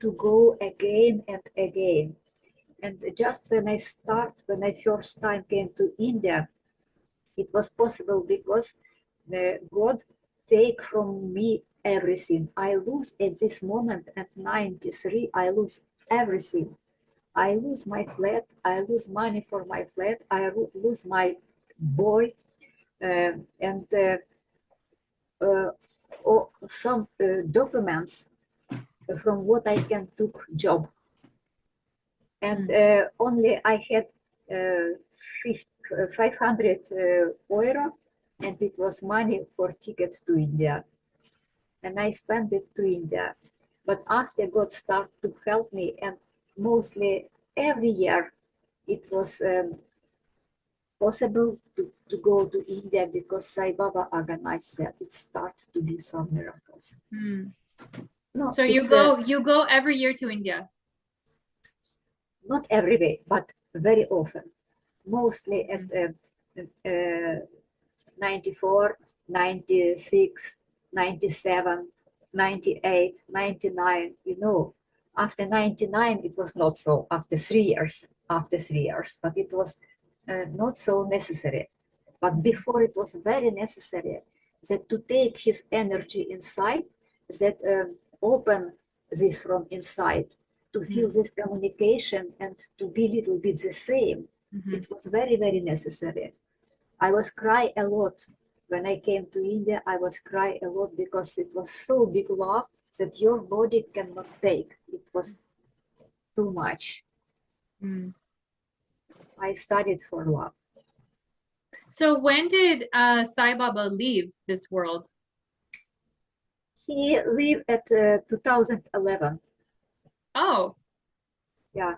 to go again and again. And just when I first time came to India, it was possible because God take from me everything. I lose at this moment at 93, I lose everything. I lose my flat, I lose money for my flat, I lose my boy, and some documents from what I can took job. And only I had 500 euro, and it was money for ticket to India. And I spent it to India. But after God started to help me, and mostly every year it was possible to go to India, because Sai Baba organized that. It starts to be some miracles. No, so you go every year to India? Not every day, but very often. Mostly at 94, 96, 97, 98, 99, you know. After 99, it was not so. After 3 years, but it was not so necessary. But before, it was very necessary that to take his energy inside, that open this from inside, to feel this communication and to be a little bit the same. It was very, very necessary. I was cry a lot when I came to India. I was cry a lot because it was so big love that your body cannot take. It was too much. I studied for love. So when did Sai Baba leave this world? He lived at 2011. Oh. Yeah.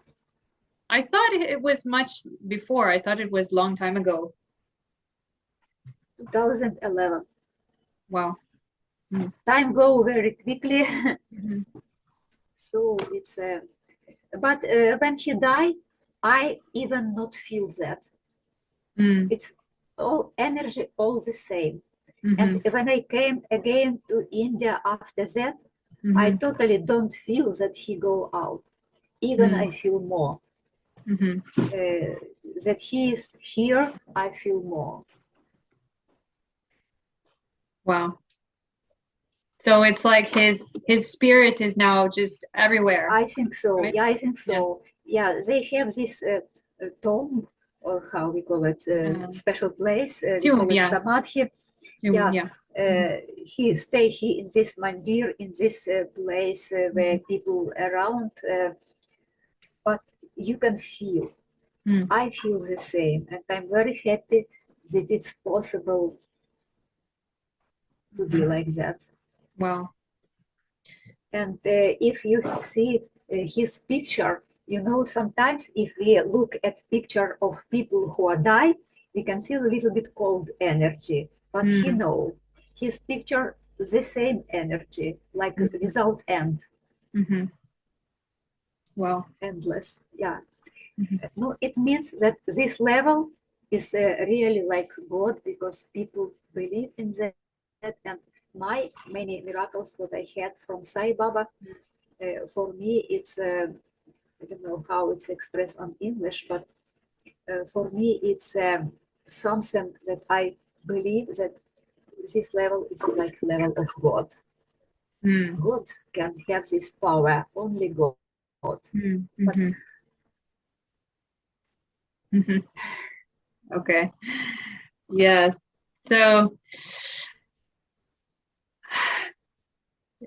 I thought it was much before. I thought it was a long time ago. 2011. Wow. Time go very quickly. So it's but when he died, I even not feel that. It's all energy, all the same. And when I came again to India after that, I totally don't feel that he go out. Even I feel more. That he is here, I feel more. Wow. So it's like his spirit is now just everywhere. I think so. Right? Yeah, I think so. Yeah, they have this tomb, or how we call it, special place. We call it Samadhi. Yeah, Yeah. he stay here in this mandir, in this place where people around, but you can feel. Mm. I feel the same, and I'm very happy that it's possible to be like that. Wow. And if you see his picture, you know, sometimes if we look at picture of people who are died, we can feel a little bit cold energy. But he Mm. know his picture the same energy, like without end, Mm-hmm. Wow. endless. Yeah. Mm-hmm. No, it means that this level is really like God because people believe in that. And my many miracles that I had from Sai Baba, for me, it's I don't know how it's expressed on English, but for me, it's something that I believe that this level is like level of God. Mm. God can have this power, only God. Mm. But Mm-hmm. Mm-hmm. Okay. Yeah. So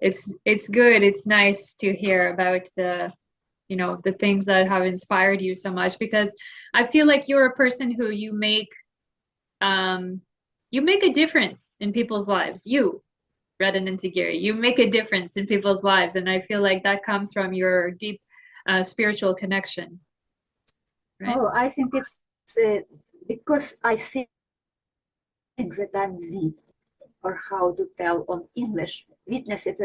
it's good. It's nice to hear about the, the things that have inspired you so much, because I feel like you're a person who um you make a difference in people's lives. You, Radha Ananda Giri, you make a difference in people's lives, and I feel like that comes from your deep spiritual connection, right? oh, I think it's because I think that I'm weak, or how to tell on English. Witness is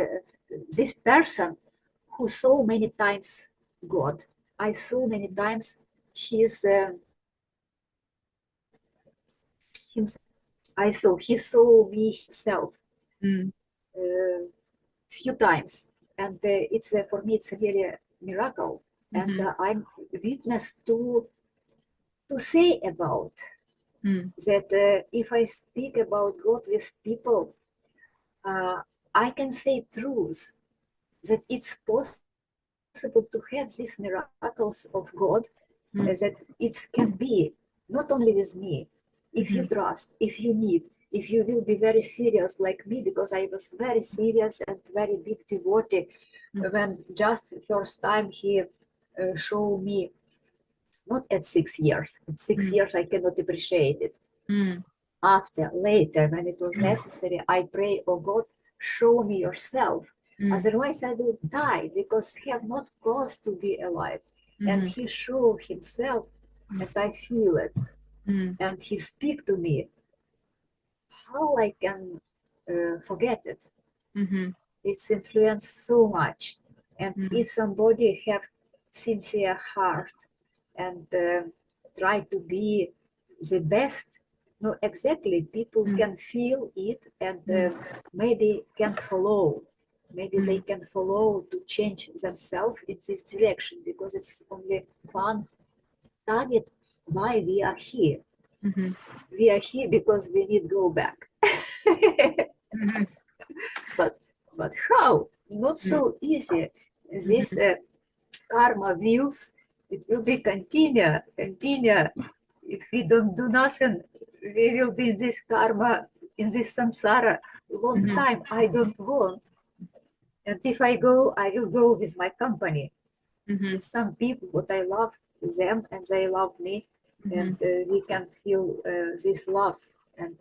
this person who saw many times God. I saw many times his himself. He saw me himself Mm. few times, and it's for me it's really a miracle, and Mm-hmm. I'm witness to say about Mm. that. If I speak about God with people, uh, I can say truth that it's possible to have these miracles of God, Mm. that it can be not only with me. If you Mm-hmm. trust, if you need, if you will be very serious like me, because I was very serious and very big devotee when just first time he showed me, not at 6 years. At six Mm. years I cannot appreciate it. Mm. After, later, when it was necessary, I pray, oh God, show me yourself. Mm. Otherwise, I will die because he have not cause to be alive. And Mm-hmm. he showed himself, and I feel it. Mm. And he speak to me. How I can forget it? Mm-hmm. It's influenced so much. And Mm. if somebody have sincere heart and try to be the best, no, exactly, people Mm. can feel it and Mm. maybe can follow. Maybe they Mm. can follow to change themselves in this direction because it's only one target why we are here. Mm-hmm. We are here because we need go back. Mm-hmm. but but how? Not so easy. This karma wheels, it will be continue. If we don't do nothing, we will be in this karma, in this samsara long Mm-hmm. time. I don't want. And if I go, I will go with my company, Mm-hmm. with some people what I love them and they love me, and Mm-hmm. we can feel this love, and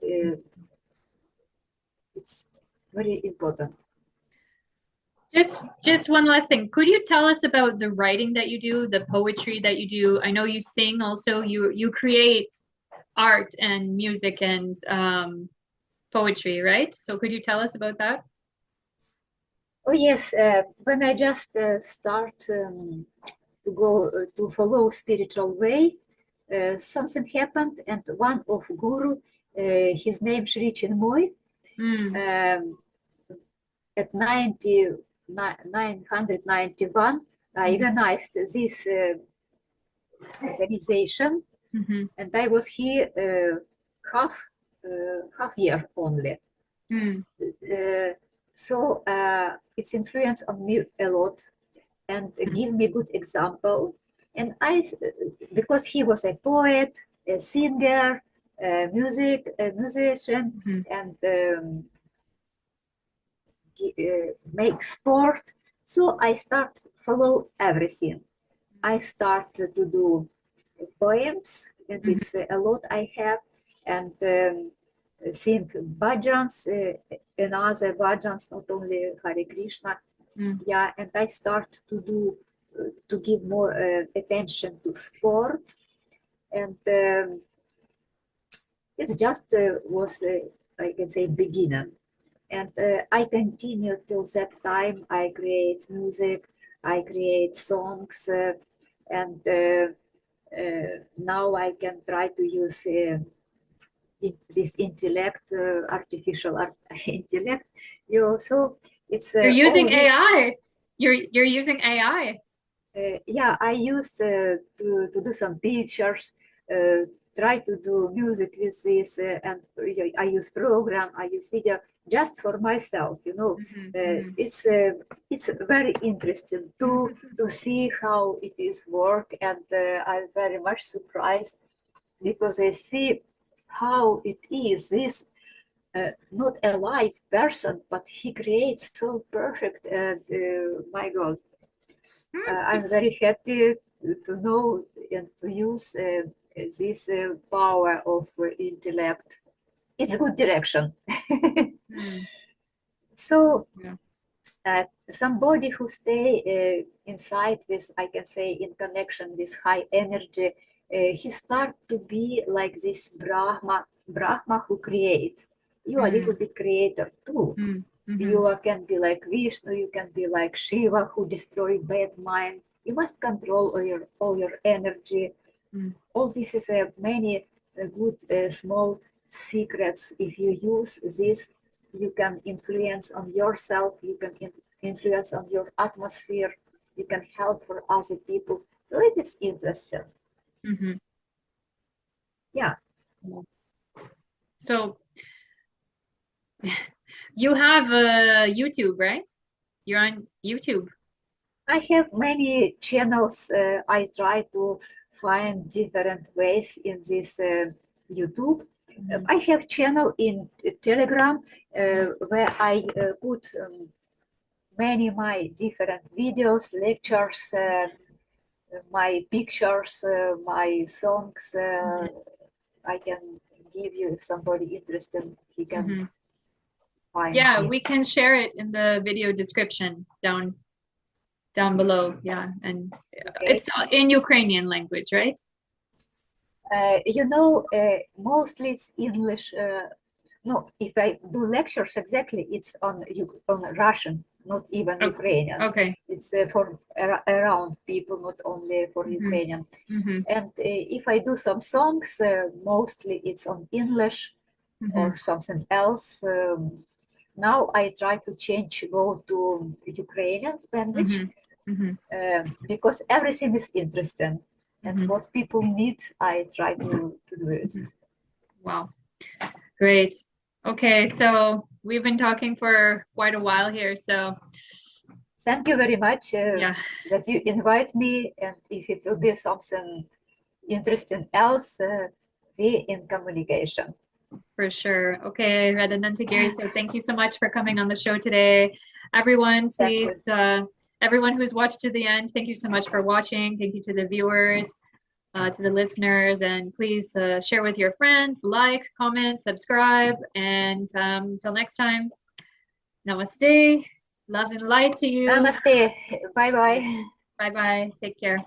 it's very important. Just one last thing. Could you tell us about the writing that you do, the poetry that you do? I know you sing also. You create art and music and poetry, right? So could you tell us about that? Oh yes, when I just start to go to follow spiritual way, something happened, and one of guru, his name Shri Chinmoy, Mm. um, at 991, Mm-hmm. organized this organization, Mm-hmm. and I was here half year only. Mm. So its influence on me a lot and give me good example. And I, because he was a poet, a singer, musician, and make sport. So I start follow everything. I start to do poems, and it's a lot I have, and sing bhajans, and other bhajans, not only Hare Krishna. Yeah, and I start to do to give more attention to sport, and it just was I can say beginning, and I continue till that time. I create music, I create songs, and now I can try to use this intellect, artificial intellect. So it's You're all using this. AI. You're using AI. Yeah, I used to do some pictures, try to do music with this, and I use program, I use video just for myself. It's very interesting to see how it is work, and I'm very much surprised because I see how it is this not a live person, but he creates so perfect, and my God. I'm very happy to know and to use this power of intellect. It's a good direction. So somebody who stay inside with, I can say, in connection with high energy, he start to be like this Brahma who create. You are a little bit creator too. You can be like Vishnu, you can be like Shiva who destroy bad mind. You must control all your energy. All this is many good small secrets. If you use this, you can influence on yourself, you can influence on your atmosphere, you can help for other people. So it is interesting. Yeah. So you have a YouTube, right? You're on YouTube. I have many channels. I try to find different ways in this YouTube. I have channel in Telegram where I put many my different videos, lectures, my pictures, my songs. I can give you if somebody interested, he can find Yeah, me. we can share it in the video description down below. Yeah, and it's in Ukrainian language, right? Mostly it's English. No, if I do lectures exactly, it's on Russian, not even Ukrainian. Okay. It's for around people, not only for Ukrainian. And if I do some songs, mostly it's on English or something else. Now I try to go to Ukrainian language because everything is interesting. And what people need, I try to do it. Wow. Great. Okay, so we've been talking for quite a while here, so thank you very much that you invite me, and if it will be something interesting else, be in communication. For sure. Okay, Radha Ananda Giri, so thank you so much for coming on the show today. Everyone, please, everyone who's watched to the end, thank you so much for watching. Thank you to the viewers, to the listeners, and please share with your friends, like, comment, subscribe, and until next time, namaste, love and light to you. Namaste. Bye-bye. Bye-bye. Take care.